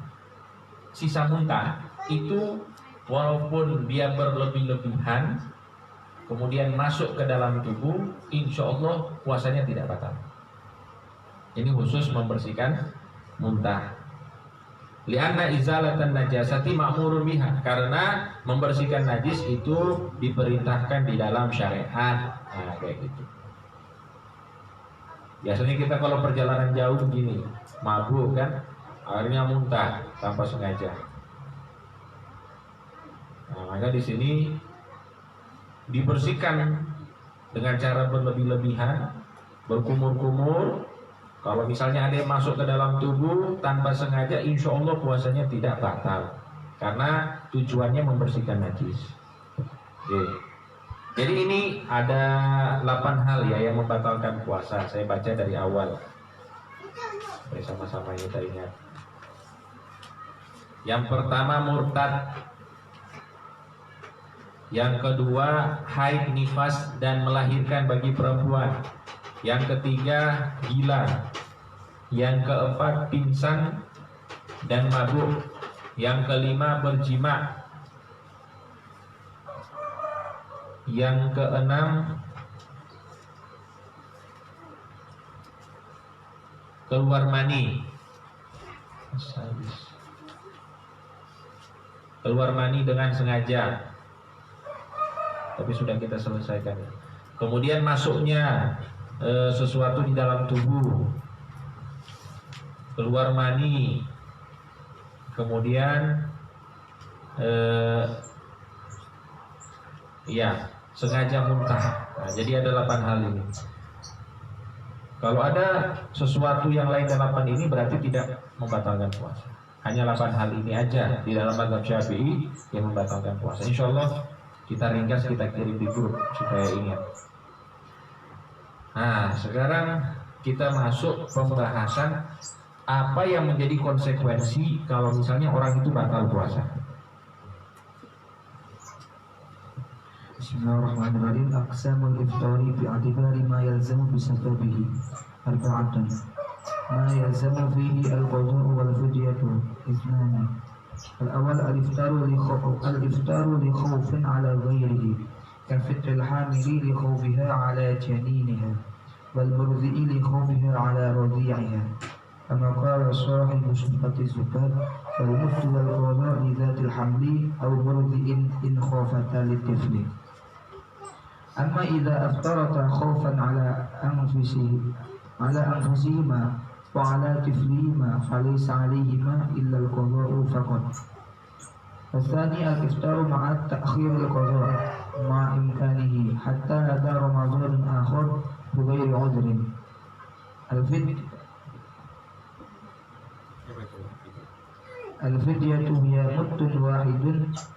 sisa muntah itu, walaupun dia berlebih-lebihan, kemudian masuk ke dalam tubuh, insya Allah puasanya tidak batal. Ini khusus membersihkan muntah. Lianna izalatan najasati ma'murun biha, karena membersihkan najis itu diperintahkan di dalam syariat. Nah, kayak gitu. Biasanya kita kalau perjalanan jauh begini, mabuk kan, akhirnya muntah tanpa sengaja. Nah, maka di sini dibersihkan dengan cara berlebih-lebihan, berkumur-kumur. Kalau misalnya ada yang masuk ke dalam tubuh tanpa sengaja, insya Allah puasanya tidak batal, karena tujuannya membersihkan najis. Oke. Jadi ini ada 8 hal ya yang membatalkan puasa. Saya baca dari awal, supaya sama-sama kita ingat. Yang pertama, murtad. Yang kedua, haid, nifas dan melahirkan bagi perempuan. Yang ketiga, gila. Yang keempat, pingsan dan mabuk. Yang kelima, berjima. Yang keenam, keluar mani. Keluar mani dengan sengaja. Tapi sudah kita selesaikan. Kemudian masuknya sesuatu di dalam tubuh, keluar mani, kemudian sengaja muntah. Nah, jadi ada 8 hal ini. Kalau ada sesuatu yang lain dari 8 ini berarti tidak membatalkan puasa. Hanya 8 hal ini aja di dalam mazhab Syafi'i yang membatalkan puasa. Insya Allah kita ringkas, kita kirim di grup supaya ingat. Nah, sekarang kita masuk pembahasan apa yang menjadi konsekuensi kalau misalnya orang itu batal puasa. Bismillahirrahmanirrahim. Aqsamul iftari bi'atibari ma yalzamu bisababihi arba'atun. Ma yalzamu fihi al-qada'u wal fidyatu ithnani. Al-awwal al-iftaru li khawfin ala ghairihi كفطر الحامل لخوفها على جنينها والمرضع لخوفها على رضيعها كما قال صاحب صفة الزكاة والمفت والقضاء لذات الحمل أو مرضع إن خافتا للطفل. أما إذا أفطرتا خوفا على أنفسهما وعلى طفلهما فليس عليهما إلا القضاء فقط. الثاني الإفطار مع تأخير القضاء مع إمكانه حتى أتى رمضان آخر بغير عذر. الفدية هي مد واحد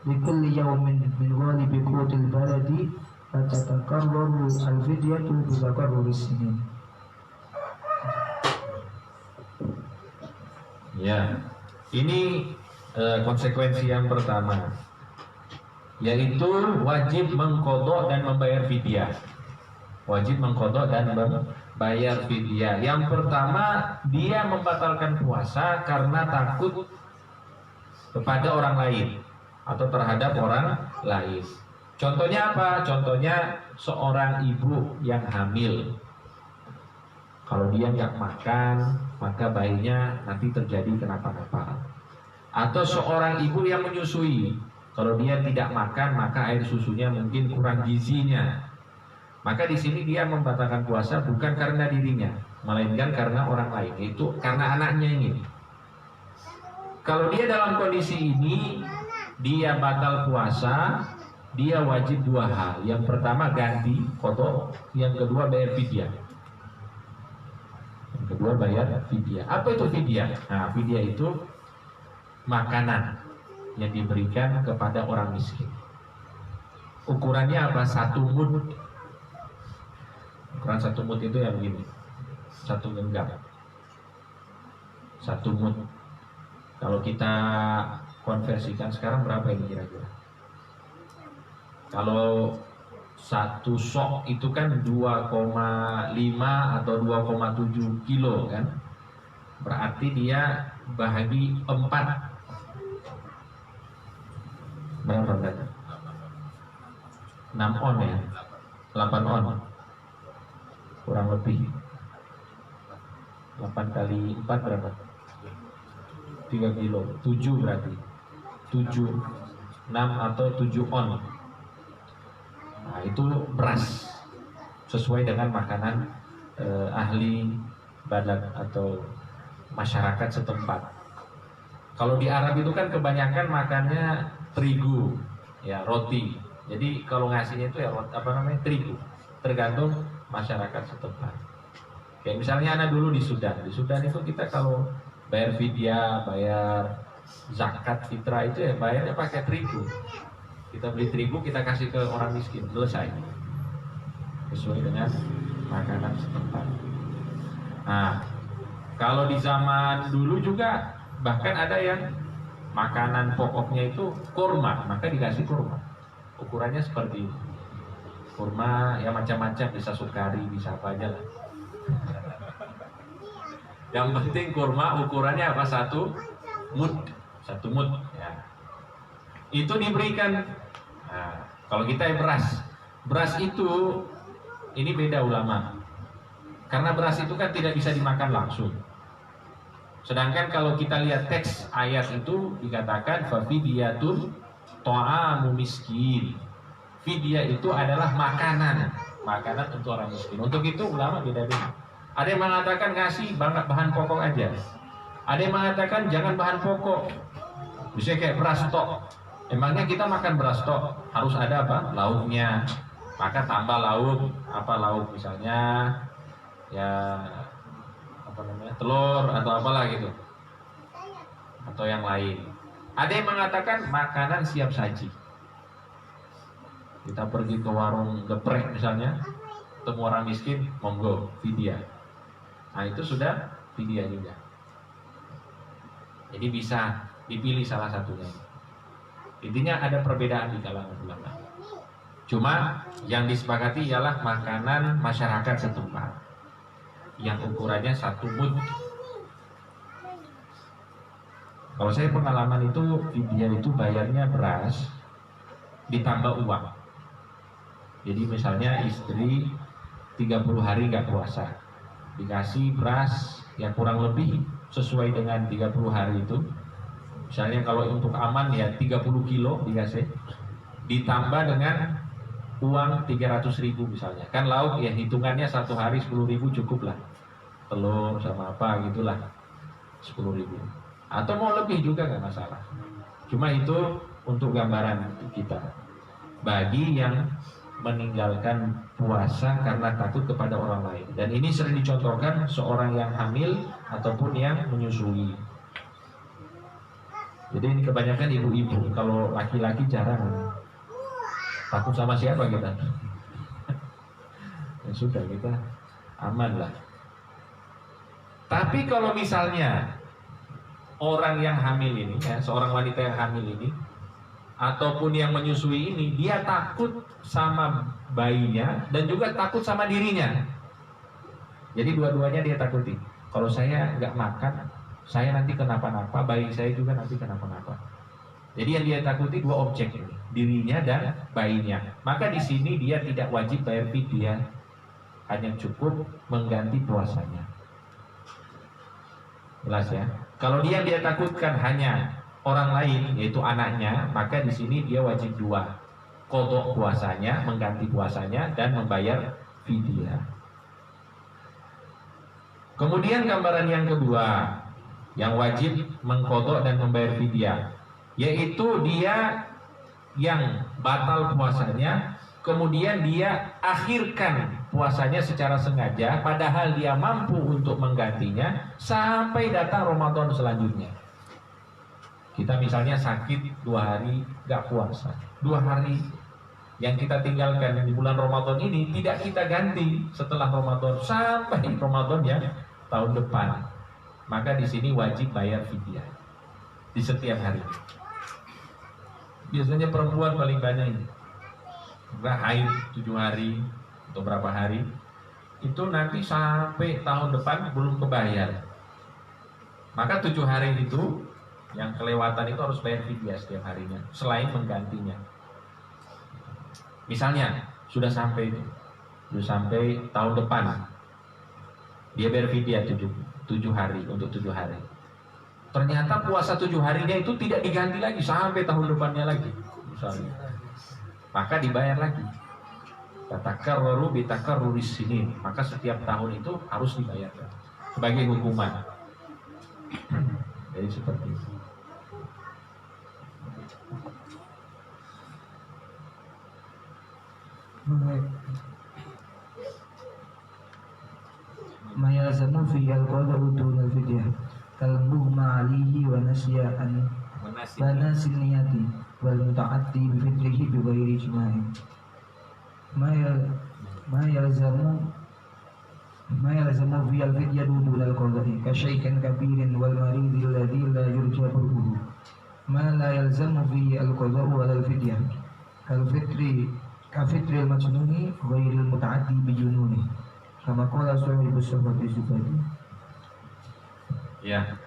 لكل يوم من غالب قوت البلد فتتكرر الفدية بتكرر السنين. Ya, ini konsekuensi yang pertama, yaitu wajib mengqadha dan membayar fidyah. Wajib mengqadha dan membayar fidyah. Yang pertama, dia membatalkan puasa karena takut kepada orang lain atau terhadap orang lain. Contohnya apa? Contohnya seorang ibu yang hamil. Kalau dia nggak makan, maka bayinya nanti terjadi kenapa-napa. Atau seorang ibu yang menyusui, kalau dia tidak makan, maka air susunya mungkin kurang gizinya. Maka di sini dia membatalkan puasa bukan karena dirinya, melainkan karena orang lain, itu karena anaknya ini. Kalau dia dalam kondisi ini, dia batal puasa, dia wajib 2 hal. Yang pertama ganti qadha, yang kedua bayar fidyah. Yang kedua bayar fidyah. Apa itu fidyah? Nah, fidyah itu makanan yang diberikan kepada orang miskin. Ukurannya apa? 1 mud. Ukuran 1 mud itu yang begini, 1 genggam. 1 mud. Kalau kita konversikan sekarang berapa ini kira-kira? Kalau 1 sok itu kan 2,5 atau 2,7 kilo kan? Berarti dia bahagi 4. Berapa berarti? 6 on ya? 8 on. Kurang lebih 8 kali 4 berapa? 3 kilo, 7 berarti 7, 6 atau 7 on. Nah, itu beras sesuai dengan makanan ahli badak atau masyarakat setempat. Kalau di Arab itu kan kebanyakan makannya terigu, ya roti. Jadi kalau ngasihnya itu ya terigu, tergantung masyarakat setempat. Kayak misalnya anak dulu di Sudan itu kita kalau bayar fidyah, bayar zakat fitrah itu ya bayarnya pakai terigu. Kita beli terigu, kita kasih ke orang miskin, selesai. Sesuai dengan makanan setempat. Nah, kalau di zaman dulu juga bahkan ada yang makanan pokoknya itu kurma, maka dikasih kurma. ukurannya seperti ini. Kurma ya macam-macam, bisa sukari, bisa apa aja lah. Yang penting kurma ukurannya apa? Satu mud ya. Itu diberikan. Nah, kalau kita beras itu ini beda ulama. Karena beras itu kan tidak bisa dimakan langsung. Sedangkan kalau kita lihat teks ayat itu dikatakan fafidiyatun ta'amu miskin. Fidyah itu adalah makanan untuk orang miskin. Untuk itu ulama beda-beda. Ada yang mengatakan ngasih bahan pokok aja. Ada yang mengatakan jangan bahan pokok. Bisa kayak beras tok. Emangnya kita makan beras tok harus ada apa? Lauknya. Maka tambah lauk. Apa lauk misalnya? Ya apa namanya? Telur atau apalah gitu. Atau yang lain. Ada yang mengatakan makanan siap saji. Kita pergi ke warung geprek misalnya, ketemu orang miskin, monggo, fidyah. Nah itu sudah fidyah juga. Jadi bisa dipilih salah satunya. Intinya ada perbedaan di kalangan ulama. Cuma yang disepakati ialah makanan masyarakat setempat yang ukurannya 1 mud. Kalau saya pengalaman itu fidyah itu bayarnya beras ditambah uang. Jadi misalnya istri 30 hari nggak puasa, dikasih beras yang kurang lebih sesuai dengan 30 hari itu. Misalnya kalau untuk aman ya 30 kilo dikasih, ditambah dengan uang 300.000 misalnya. Kan lauk ya hitungannya 1 hari 10.000 cukup lah. Telur sama apa gitulah 10.000. Atau mau lebih juga nggak masalah. Cuma itu untuk gambaran kita. Bagi yang meninggalkan puasa karena takut kepada orang lain. Dan ini sering dicontohkan seorang yang hamil ataupun yang menyusui. Jadi ini kebanyakan ibu-ibu. Kalau laki-laki jarang. Takut sama siapa kita? Ya sudah, kita aman lah. Tapi kalau misalnya orang yang hamil ini, ya, seorang wanita yang hamil ini ataupun yang menyusui ini, dia takut sama bayinya dan juga takut sama dirinya. Jadi dua-duanya dia takuti. Kalau saya nggak makan, saya nanti kenapa-napa, bayi saya juga nanti kenapa-napa. Jadi yang dia takuti 2 objek ini, dirinya dan bayinya. Maka di sini dia tidak wajib bayar fidyah, hanya cukup mengganti puasanya. Jelas ya? Kalau dia takutkan hanya orang lain, yaitu anaknya, maka di sini dia wajib 2, qadha puasanya, mengganti puasanya, dan membayar fidyah. Kemudian gambaran yang kedua, yang wajib mengqadha dan membayar fidyah, yaitu dia yang batal puasanya, kemudian dia akhirkan puasanya secara sengaja, padahal dia mampu untuk menggantinya sampai datang Ramadan selanjutnya. Kita misalnya sakit 2 hari gak puasa, 2 hari yang kita tinggalkan di bulan Ramadan ini tidak kita ganti setelah Ramadan sampai Ramadan yang tahun depan. Maka di sini wajib bayar fidyah di setiap hari. Biasanya perempuan paling banyak ini, haid 7 hari atau berapa hari, itu nanti sampai tahun depan belum kebayar. Maka 7 hari itu yang kelewatan itu harus bayar fidyah setiap harinya, selain menggantinya. Misalnya sudah sampai tahun depan, dia bayar fidyah 7 hari untuk 7 hari. Ternyata puasa 7 harinya itu tidak diganti lagi sampai tahun depannya lagi, misalnya. Maka dibayar lagi. Tatakarraru bitakarruris sinin. Maka setiap tahun itu harus dibayarkan sebagai hukuman. Jadi seperti itu. ما يلزم فيه القضاء دون الفدية كالمغمى عليه ونسي النية والمتعدي بفطره بغير إجماع. ما يلزم فيه الفدية دون القضاء كشيء كبير والمريض الذي لا يرجى برؤه. ما لا يلزم فيه القضاء ولا الفدية كفطر المجنون غير المتعدي بجنونه كما قال صاحب الصحبة الزبادي. Ya.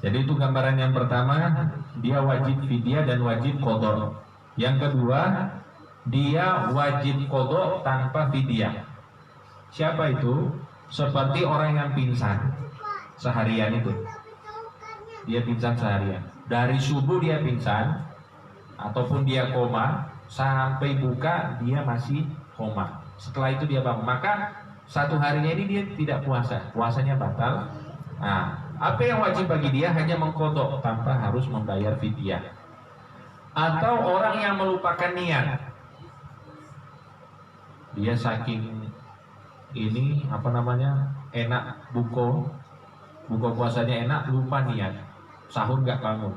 Jadi itu gambaran yang pertama, dia wajib fidyah dan wajib qadha. Yang kedua, dia wajib qadha tanpa fidyah. Siapa itu? Seperti orang yang pingsan seharian itu. Dia pingsan seharian. Dari subuh dia pingsan ataupun dia koma sampai buka dia masih koma. Setelah itu dia bangun. Maka satu harinya ini dia tidak puasa. Puasanya batal. Nah, apa yang wajib bagi dia hanya mengqadha tanpa harus membayar fidyah. Atau orang yang melupakan niat. Dia saking ini enak buka puasanya enak, lupa niat, sahur nggak bangun.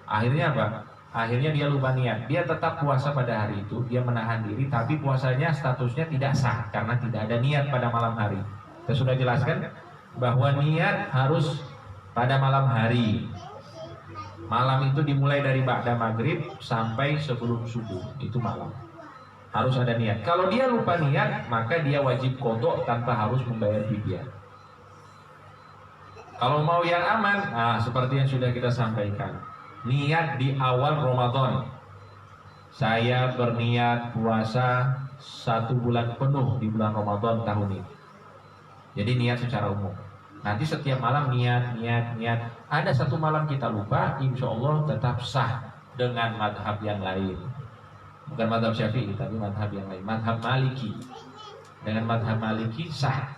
Akhirnya apa? Akhirnya dia lupa niat. Dia tetap puasa pada hari itu, dia menahan diri, tapi puasanya statusnya tidak sah karena tidak ada niat pada malam hari. Kita sudah jelaskan bahwa niat harus pada malam hari. Malam itu dimulai dari ba'da maghrib sampai sebelum subuh, itu malam. Harus ada niat. Kalau dia lupa niat, maka dia wajib qadha tanpa harus membayar fidyah. Kalau mau yang aman, seperti yang sudah kita sampaikan, niat di awal Ramadan. Saya berniat puasa 1 bulan penuh di bulan Ramadan tahun ini. Jadi niat secara umum. Nanti setiap malam niat. Ada satu malam kita lupa, insya Allah tetap sah dengan madhab yang lain. Bukan madhab Syafi'i, tapi madhab yang lain. Madhab Maliki. Dengan madhab Maliki sah.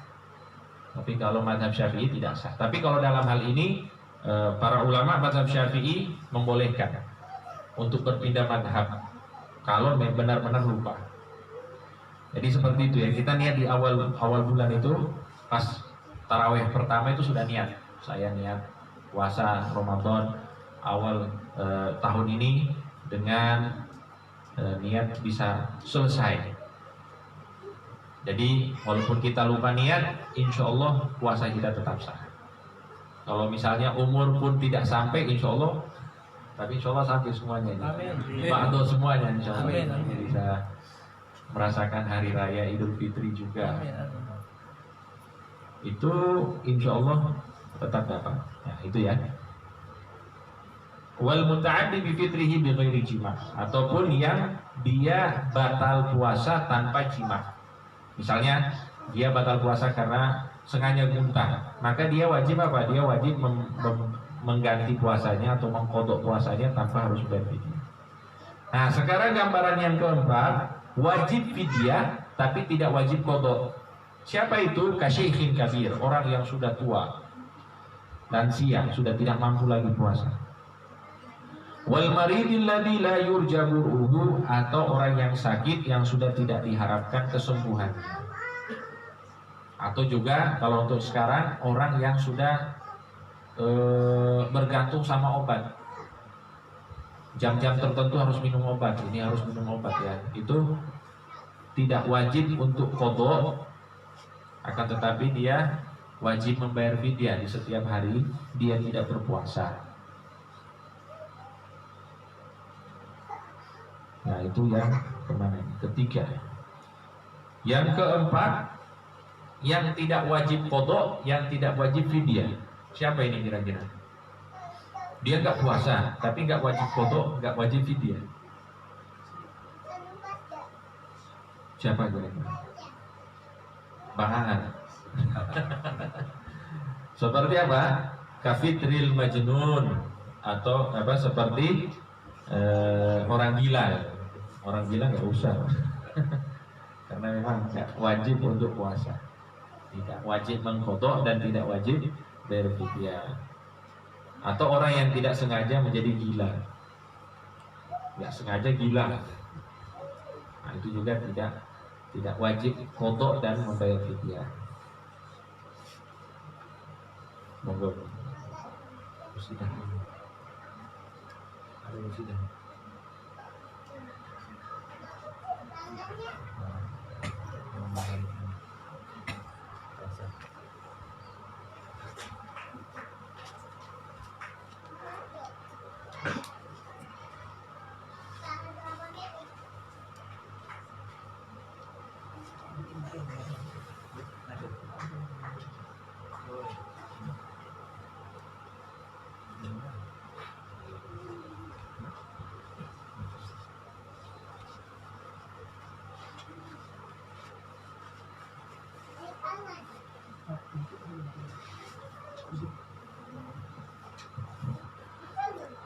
Tapi kalau madhab Syafi'i tidak sah. Tapi kalau dalam hal ini para ulama madhab Syafi'i membolehkan untuk berpindah madhab kalau benar-benar lupa. Jadi seperti itu ya. Kita niat di awal bulan itu pas tarawih pertama itu sudah niat. Saya niat puasa Ramadan awal tahun ini dengan niat bisa selesai. Jadi walaupun kita lupa niat, insya Allah puasa kita tetap sah. Kalau misalnya umur pun tidak sampai, insya Allah, tapi insya Allah sampai semuanya. Ba'do semuanya insya Allah. Bisa merasakan hari raya Idul Fitri juga. Itu insya Allah tetap dapat. Nah, itu ya. Wal muta'addi bi fitrihi bi ghairi jima', ataupun yang dia batal puasa tanpa jima'. Misalnya dia batal puasa karena sengaja muntah, maka dia wajib apa? Dia wajib mengganti puasanya atau mengqadha puasanya tanpa harus bayar fidyah. Nah, sekarang gambaran yang keempat, wajib fidyah tapi tidak wajib qadha. Siapa itu? Kasyaikhin kabir, orang yang sudah tua dan siang, sudah tidak mampu lagi puasa. Wal maridil ladzi la yurja bur'uhu, atau orang yang sakit yang sudah tidak diharapkan kesembuhannya. Atau juga kalau untuk sekarang orang yang sudah bergantung sama obat. Jam-jam tertentu harus minum obat, ini harus minum obat ya. Itu tidak wajib untuk qadha, akan tetapi dia wajib membayar fidyah di setiap hari dia tidak berpuasa. Nah, itu yang kemana? Ketiga. Yang keempat, yang tidak wajib qadha, yang tidak wajib fidyah. Siapa ini kira-kira? Dia nggak puasa, tapi nggak wajib qadha, nggak wajib fidyah. Siapa kira-kira? Bahan. Seperti apa? Kafitril majnun, atau apa seperti orang gila. Orang gila nggak usah, karena memang nggak wajib untuk puasa, tidak wajib mengqadha dan tidak wajib bayar fidyah. Atau orang yang tidak sengaja menjadi gila, nggak sengaja gila, nah, itu juga tidak wajib qadha dan membayar fidyah. Monggo. Sudah. Sudah.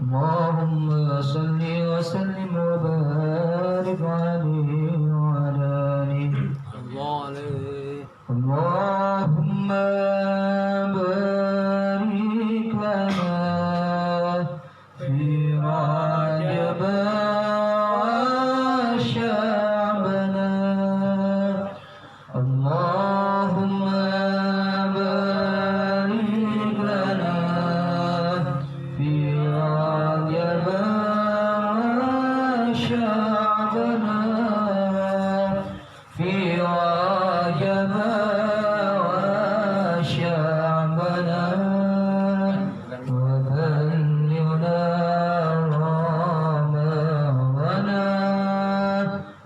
اللهم صل وسلم وبارك عليه وعلى آله. الله عليه. اللهم بارك لنا في رجب وشعبنا. اللهم بارك لنا في رجب وشعبنا. في رجب وشعبنا وبلغنا رمضان.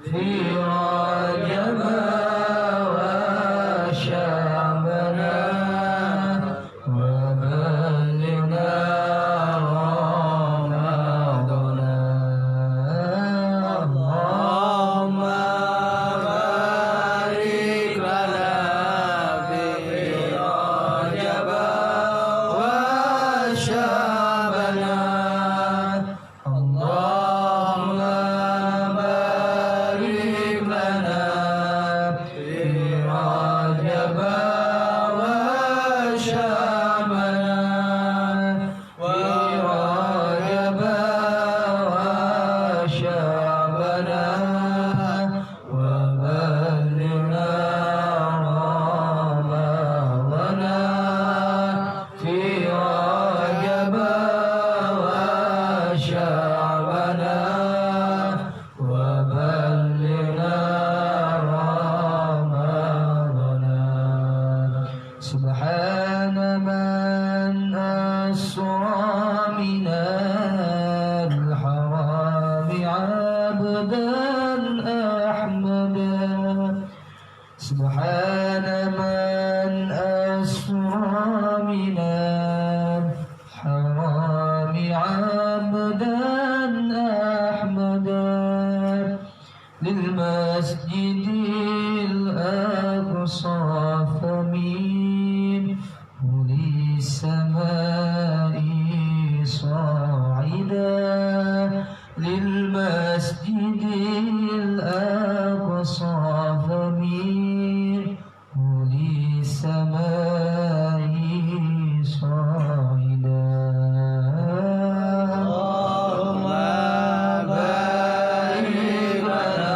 في رجب وشعبنا وبلغنا رمضان. اللهم بارك لنا في رجب وشعبنا. اللهم بارك لنا في رجب وشعبنا. في رجب وشعبنا وبلغنا رمضان. في رجب وشعبنا وبلغنا رمضان. سبحان من أسرى من الحرام عبدا أحمدا. سبحان من أسرى من الحرام عبدا أحمدا. للمسجد الأقصى ثمين للسماء صاعدا. للمسجد الأقصى ثمين للسماء صاعدا. اللهم بارك لنا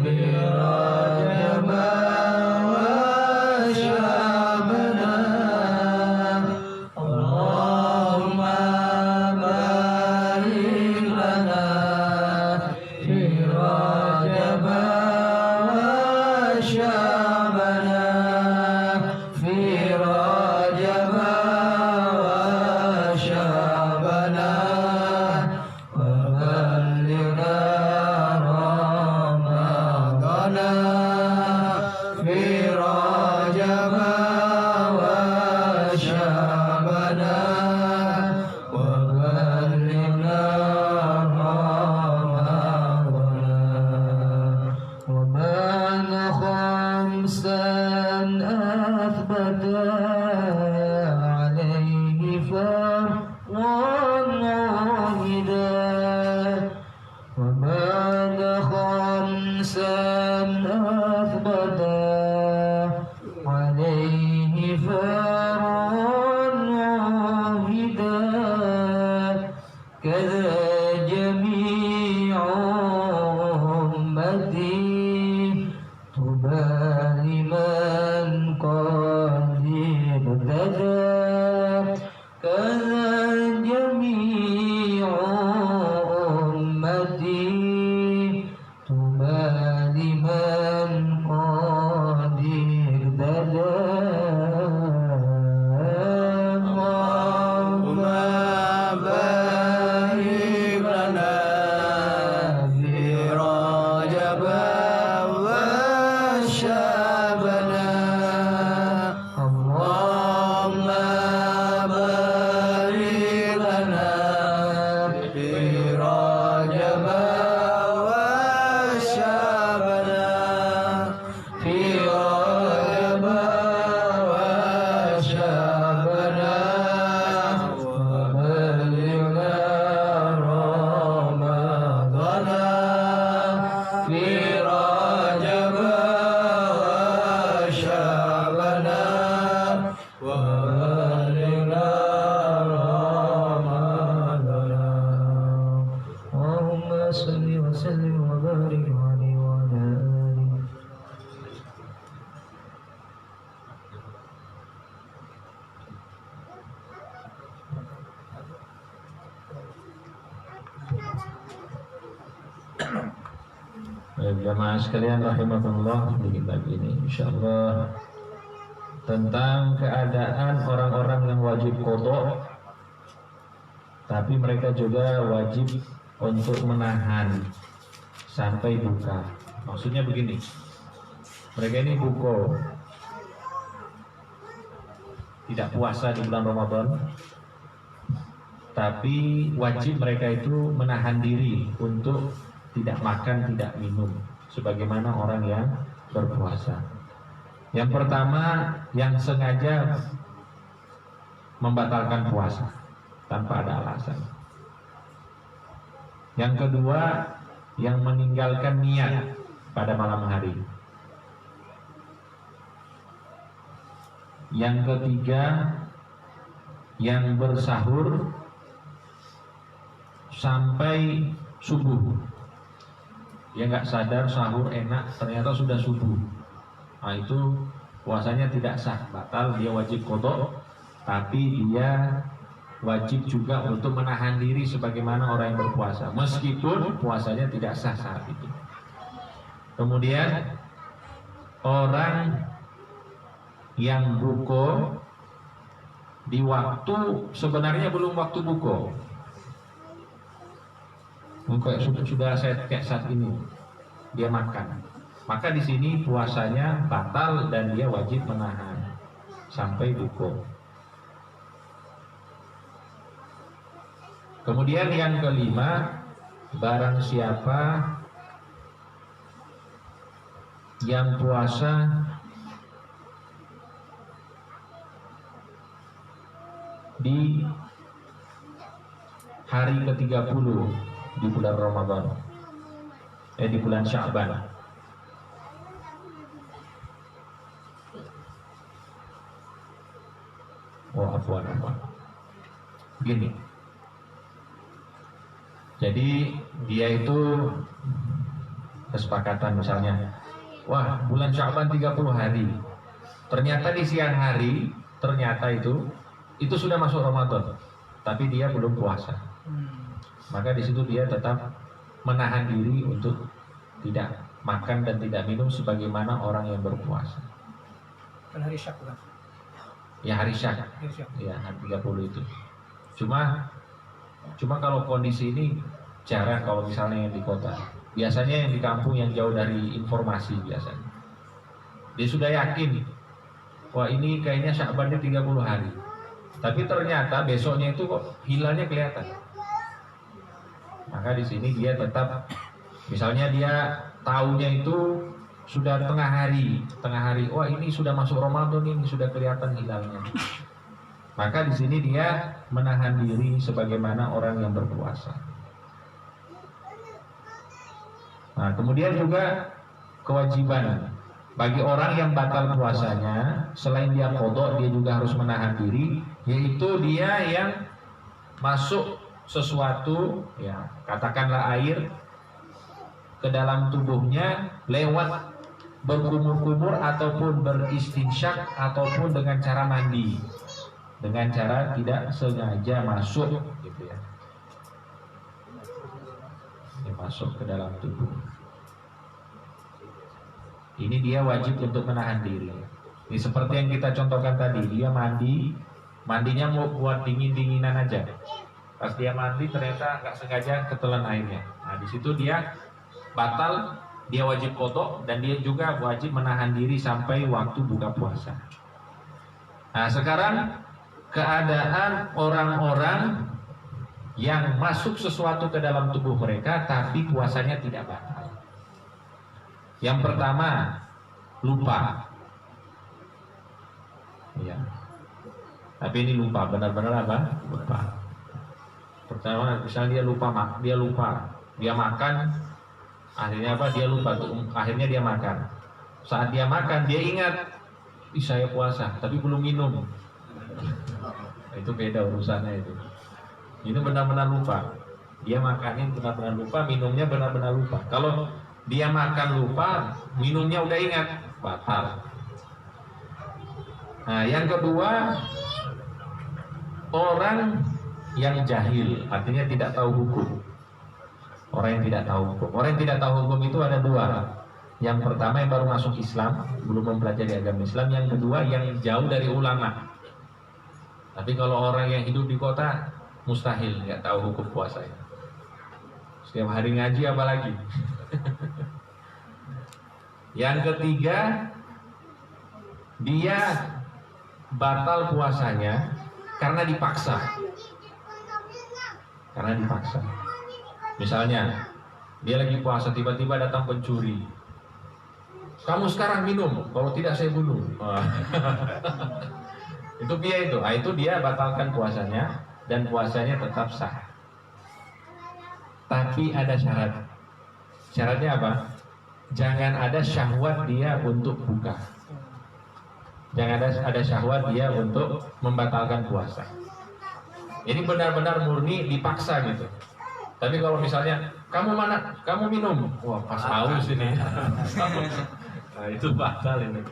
برجب وشعبنا. اللهم بارك لنا في رجب وشعبنا. في رجب وشعبنا وبلغنا رمضان. في رجب وشعبنا وبلغنا رمضان. ومن خمسا أثبت عليه فالواحدا. ومن خمسا أثبت عليه فالواحدا. كذا جميع أمتي طوبى لمن قد ابتدى. كذا جميع أمتي طوبى لمن قد jamaah sekalian rahimakumullah, begini insyaallah tentang keadaan orang-orang yang wajib qada tapi mereka juga wajib untuk menahan sampai buka. Maksudnya begini, mereka ini buka, tidak puasa di bulan Ramadan, tapi wajib mereka itu menahan diri untuk tidak makan, tidak minum, sebagaimana orang yang berpuasa. Yang pertama, yang sengaja membatalkan puasa tanpa ada alasan. Yang kedua, yang meninggalkan niat pada malam hari. Yang ketiga, yang bersahur sampai subuh. Dia nggak sadar sahur enak, ternyata sudah subuh. Nah itu puasanya tidak sah, batal, dia wajib qada, tapi dia wajib juga untuk menahan diri sebagaimana orang yang berpuasa, meskipun puasanya tidak sah saat itu. Kemudian orang yang buka di waktu sebenarnya belum waktu buka, sudah saya kayak saat ini dia makan, maka di sini puasanya batal dan dia wajib menahan sampai buka. Kemudian yang kelima, barang siapa yang puasa di hari ke-30 di bulan Ramadan, di bulan Sya'ban. Afwan. Gini. Jadi dia itu kesepakatan misalnya, wah bulan Sya'ban 30 hari. Ternyata di siang hari ternyata itu sudah masuk Ramadan, tapi dia belum puasa. Maka di situ dia tetap menahan diri untuk tidak makan dan tidak minum sebagaimana orang yang berpuasa. Hari Syak bukan? Ya hari Syak. Ya hari 30 itu. Cuma kalau kondisi ini jarang kalau misalnya yang di kota. Biasanya yang di kampung yang jauh dari informasi biasanya. Dia sudah yakin, wah ini kayaknya Sya'bannya 30 hari. Tapi ternyata besoknya itu kok hilalnya kelihatan. Maka di sini dia tetap, misalnya dia tahunya itu sudah tengah hari, wah ini sudah masuk Ramadan, ini sudah kelihatan hilalnya. Maka di sini dia menahan diri sebagaimana orang yang berpuasa. Nah, kemudian juga kewajiban bagi orang yang batal puasanya, selain dia qada, dia juga harus menahan diri, yaitu dia yang masuk sesuatu, ya katakanlah air ke dalam tubuhnya lewat berkumur-kumur ataupun beristinsyak ataupun dengan cara mandi, dengan cara tidak sengaja masuk gitu ya. Masuk ke dalam tubuh. Ini dia wajib untuk menahan diri. Ini seperti yang kita contohkan tadi, dia mandinya mau buat dingin-dinginan aja. Pas dia mandi ternyata nggak sengaja ketelan airnya. Nah di situ dia batal, dia wajib qada dan dia juga wajib menahan diri sampai waktu buka puasa. Nah sekarang keadaan orang-orang yang masuk sesuatu ke dalam tubuh mereka tapi puasanya tidak batal. Yang pertama, lupa. Ya. Tapi ini lupa, benar-benar apa? Lupa. Pertama, misalnya dia lupa, dia makan, akhirnya apa? Dia lupa, akhirnya dia makan. Saat dia makan, dia ingat, saya puasa, tapi belum minum. Itu beda urusannya itu. Ini benar-benar lupa. Dia makannya benar-benar lupa, minumnya benar-benar lupa. Kalau dia makan lupa, minumnya udah ingat, batal. Nah, yang kedua, orang yang jahil, artinya tidak tahu hukum. Orang yang tidak tahu hukum. Orang yang tidak tahu hukum itu ada dua. Yang pertama yang baru masuk Islam, belum mempelajari agama Islam. Yang kedua yang jauh dari ulama. Tapi kalau orang yang hidup di kota, mustahil nggak tahu hukum puasa. Setiap hari ngaji apalagi. Yang ketiga, dia batal puasanya karena dipaksa. Karena dipaksa. Misalnya, dia lagi puasa, tiba-tiba datang pencuri. Kamu sekarang minum, kalau tidak saya bunuh. Itu dia itu. Itu dia batalkan puasanya dan puasanya tetap sah. Tapi ada syarat. Syaratnya apa? Jangan ada syahwat dia untuk buka. Jangan ada syahwat dia untuk membatalkan puasa. Ini benar-benar murni dipaksa gitu. Tapi kalau misalnya kamu mana? Kamu minum. Wah, pas haus ini. Nah, itu batal ini.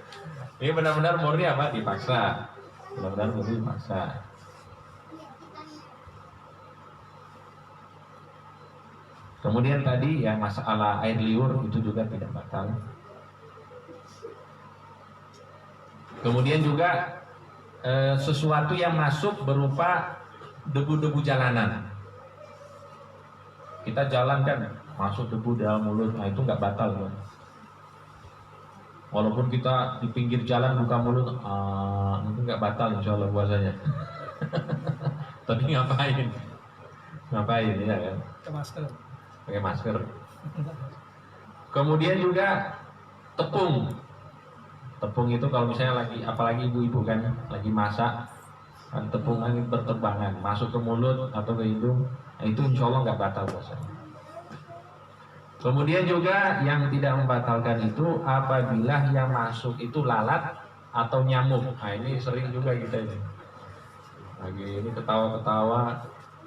Ini benar-benar murni apa? Dipaksa. Benar-benar murni dipaksa. Kemudian tadi yang masalah air liur itu juga tidak batal. Kemudian juga sesuatu yang masuk berupa debu-debu jalanan. Kita jalan kan masuk debu dalam mulut, nah itu nggak batal kan? Walaupun kita di pinggir jalan buka mulut, itu nggak batal insya Allah puasanya. Tapi ngapain? Ngapain ya kan? Pakai masker. Kemudian juga tepung. Tepung itu kalau misalnya lagi, apalagi ibu-ibu kan lagi masak, kan tepung angin berterbangan masuk ke mulut atau ke hidung, nah itu insya Allah nggak batal puasanya. Kemudian juga yang tidak membatalkan itu apabila yang masuk itu lalat atau nyamuk. Nah ini sering juga kita ini lagi ini ketawa-ketawa,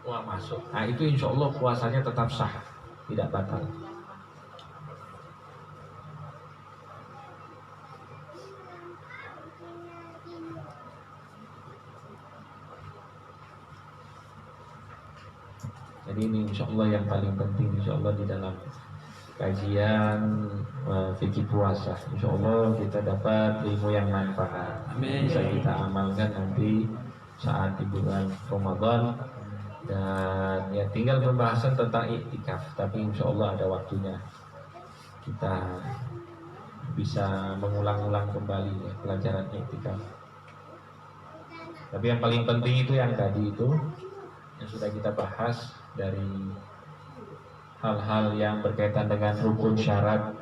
wah masuk. Nah itu insya Allah puasanya tetap sah, tidak batal. Jadi ini insya Allah yang paling penting insya Allah di dalam kajian fikih puasa. Insya Allah kita dapat ilmu yang manfaat. Amin. Bisa kita amalkan nanti saat di bulan Ramadan. Dan ya tinggal pembahasan tentang iktikaf. Tapi insya Allah ada waktunya kita bisa mengulang-ulang kembali ya, pelajaran iktikaf. Tapi yang paling penting itu yang tadi itu yang sudah kita bahas, dari hal-hal yang berkaitan dengan rukun syarat,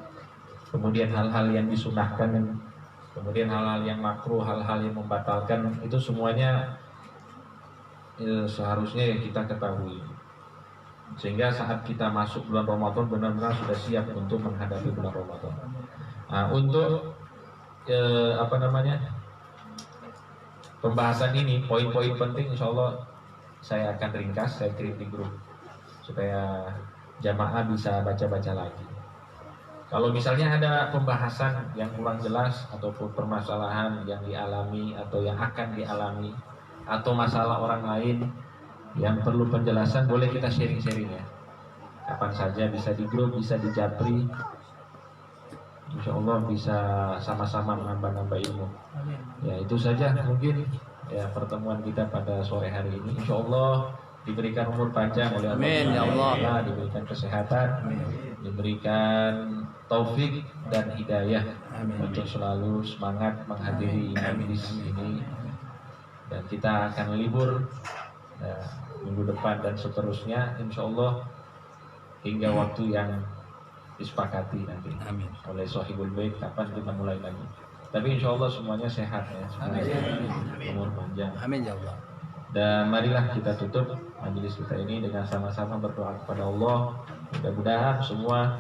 kemudian hal-hal yang disunahkan, kemudian hal-hal yang makruh, hal-hal yang membatalkan, itu semuanya seharusnya kita ketahui, sehingga saat kita masuk bulan Ramadan benar-benar sudah siap untuk menghadapi bulan Ramadan. Nah, untuk pembahasan ini, poin-poin penting insya Allah saya akan ringkas, saya kirim di grup supaya jamaah bisa baca-baca lagi. Kalau misalnya ada pembahasan yang kurang jelas ataupun permasalahan yang dialami atau yang akan dialami atau masalah orang lain yang perlu penjelasan, boleh kita sharing-sharing ya. Kapan saja, bisa di grup, bisa di Japri. Insya Allah bisa sama-sama menambah-nambah ilmu. Ya itu saja mungkin ya pertemuan kita pada sore hari ini. Insya Allah diberikan umur panjang oleh Allah. Amin, ya Allah. Diberikan kesehatan, diberikan taufik dan hidayah untuk selalu semangat menghadiri majlis ini. Dan kita akan libur minggu depan dan seterusnya, insya Allah hingga waktu yang disepakati nanti. Amin. Oleh Sohibul Bait kapan kita mulai lagi. Tapi insya Allah semuanya sehat ya, semuanya umur panjang. Amin ya Allah. Dan marilah kita tutup majelis kita ini dengan sama-sama berdoa kepada Allah. Mudah-mudahan semua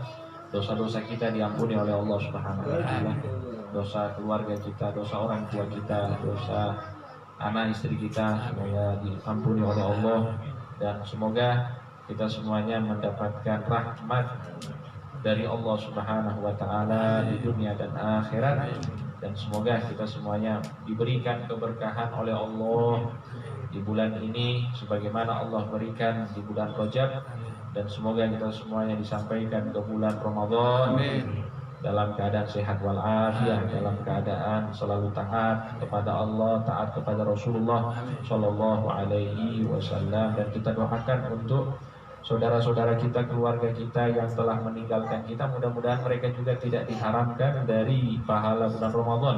dosa-dosa kita diampuni oleh Allah Subhanahu wa taala. Dosa keluarga kita, dosa orang tua kita, dosa anak istri kita semoga diampuni oleh Allah, dan semoga kita semuanya mendapatkan rahmat dari Allah Subhanahu wa taala di dunia dan akhirat, dan semoga kita semuanya diberikan keberkahan oleh Allah di bulan ini sebagaimana Allah berikan di bulan Rajab, dan semoga kita semuanya disampaikan ke bulan Ramadan dalam keadaan sehat walafiat, dalam keadaan selalu taat kepada Allah, taat kepada Rasulullah Shallallahu Alaihi Wasallam, dan kita doakan untuk saudara-saudara kita, keluarga kita yang telah meninggalkan kita, mudah-mudahan mereka juga tidak diharamkan dari pahala bulan Ramadan.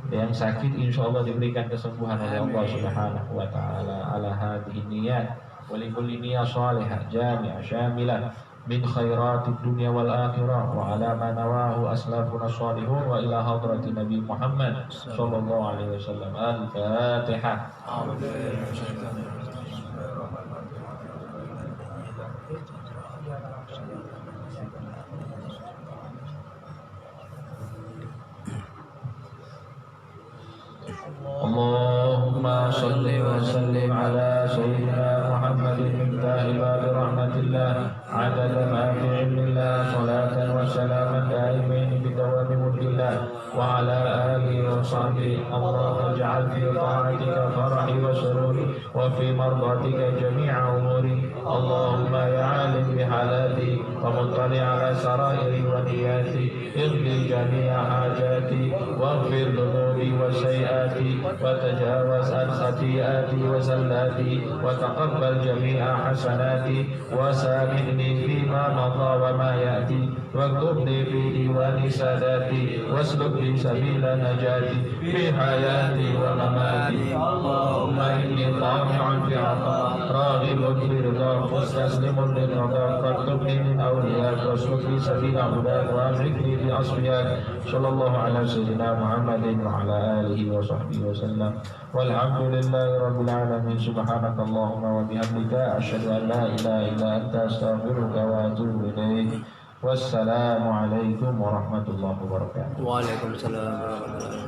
Yang sakit insya Allah diberikan kesembuhan oleh Allah Subhanahu Wa Taala. Ala hadhihi niyat wa li kulli niyyah salihah jami'ah syamilah min khairatid dunya wal akhirah wa ala ma nawahu aslafuna shalihun wa ila hadratin Nabi Muhammad sallallahu alaihi wasallam. Al-Fatihah. Allahumma salli wa sallim ala sayyidina Muhammadin miftahi babi rahmatillah adada ma fi ilmillah salatan wa salaman daimain bidawami mulkillah wa ala alihi wa sahbihi. Allahumma ja'al fi ta'atika farahi wa sururi wa fi mardatika jami'a umuri. Allahumma ya alim bihalati wa muttali ala sarairi wa niyati ighfir jami'a hajati waghfir dhunubi wa sayyati وتجاوز عن خطيئاتي وزلاتي وتقبل جميع حسناتي وسامحني فيما مضى وما يأتي واكتبني في ديوان ساداتي واسلك لي سبيل نجاتي في حياتي ومماتي. اللهم إني طامع في عطاء راغب في رضاك مستسلم للرضاك فاكتبني من أولياك واسلك لي سبيل هداك وألحقني بأصفياك. صلى الله على سيدنا محمد وعلى آله وصحبه وسلم والحمد لله رب العالمين. سبحانك اللهم وبحمدك أشهد أن لا إله إلا أنت أستغفرك وأتوب إليك. والسلام عليكم ورحمة الله وبركاته. وعليكم السلام ورحمة الله.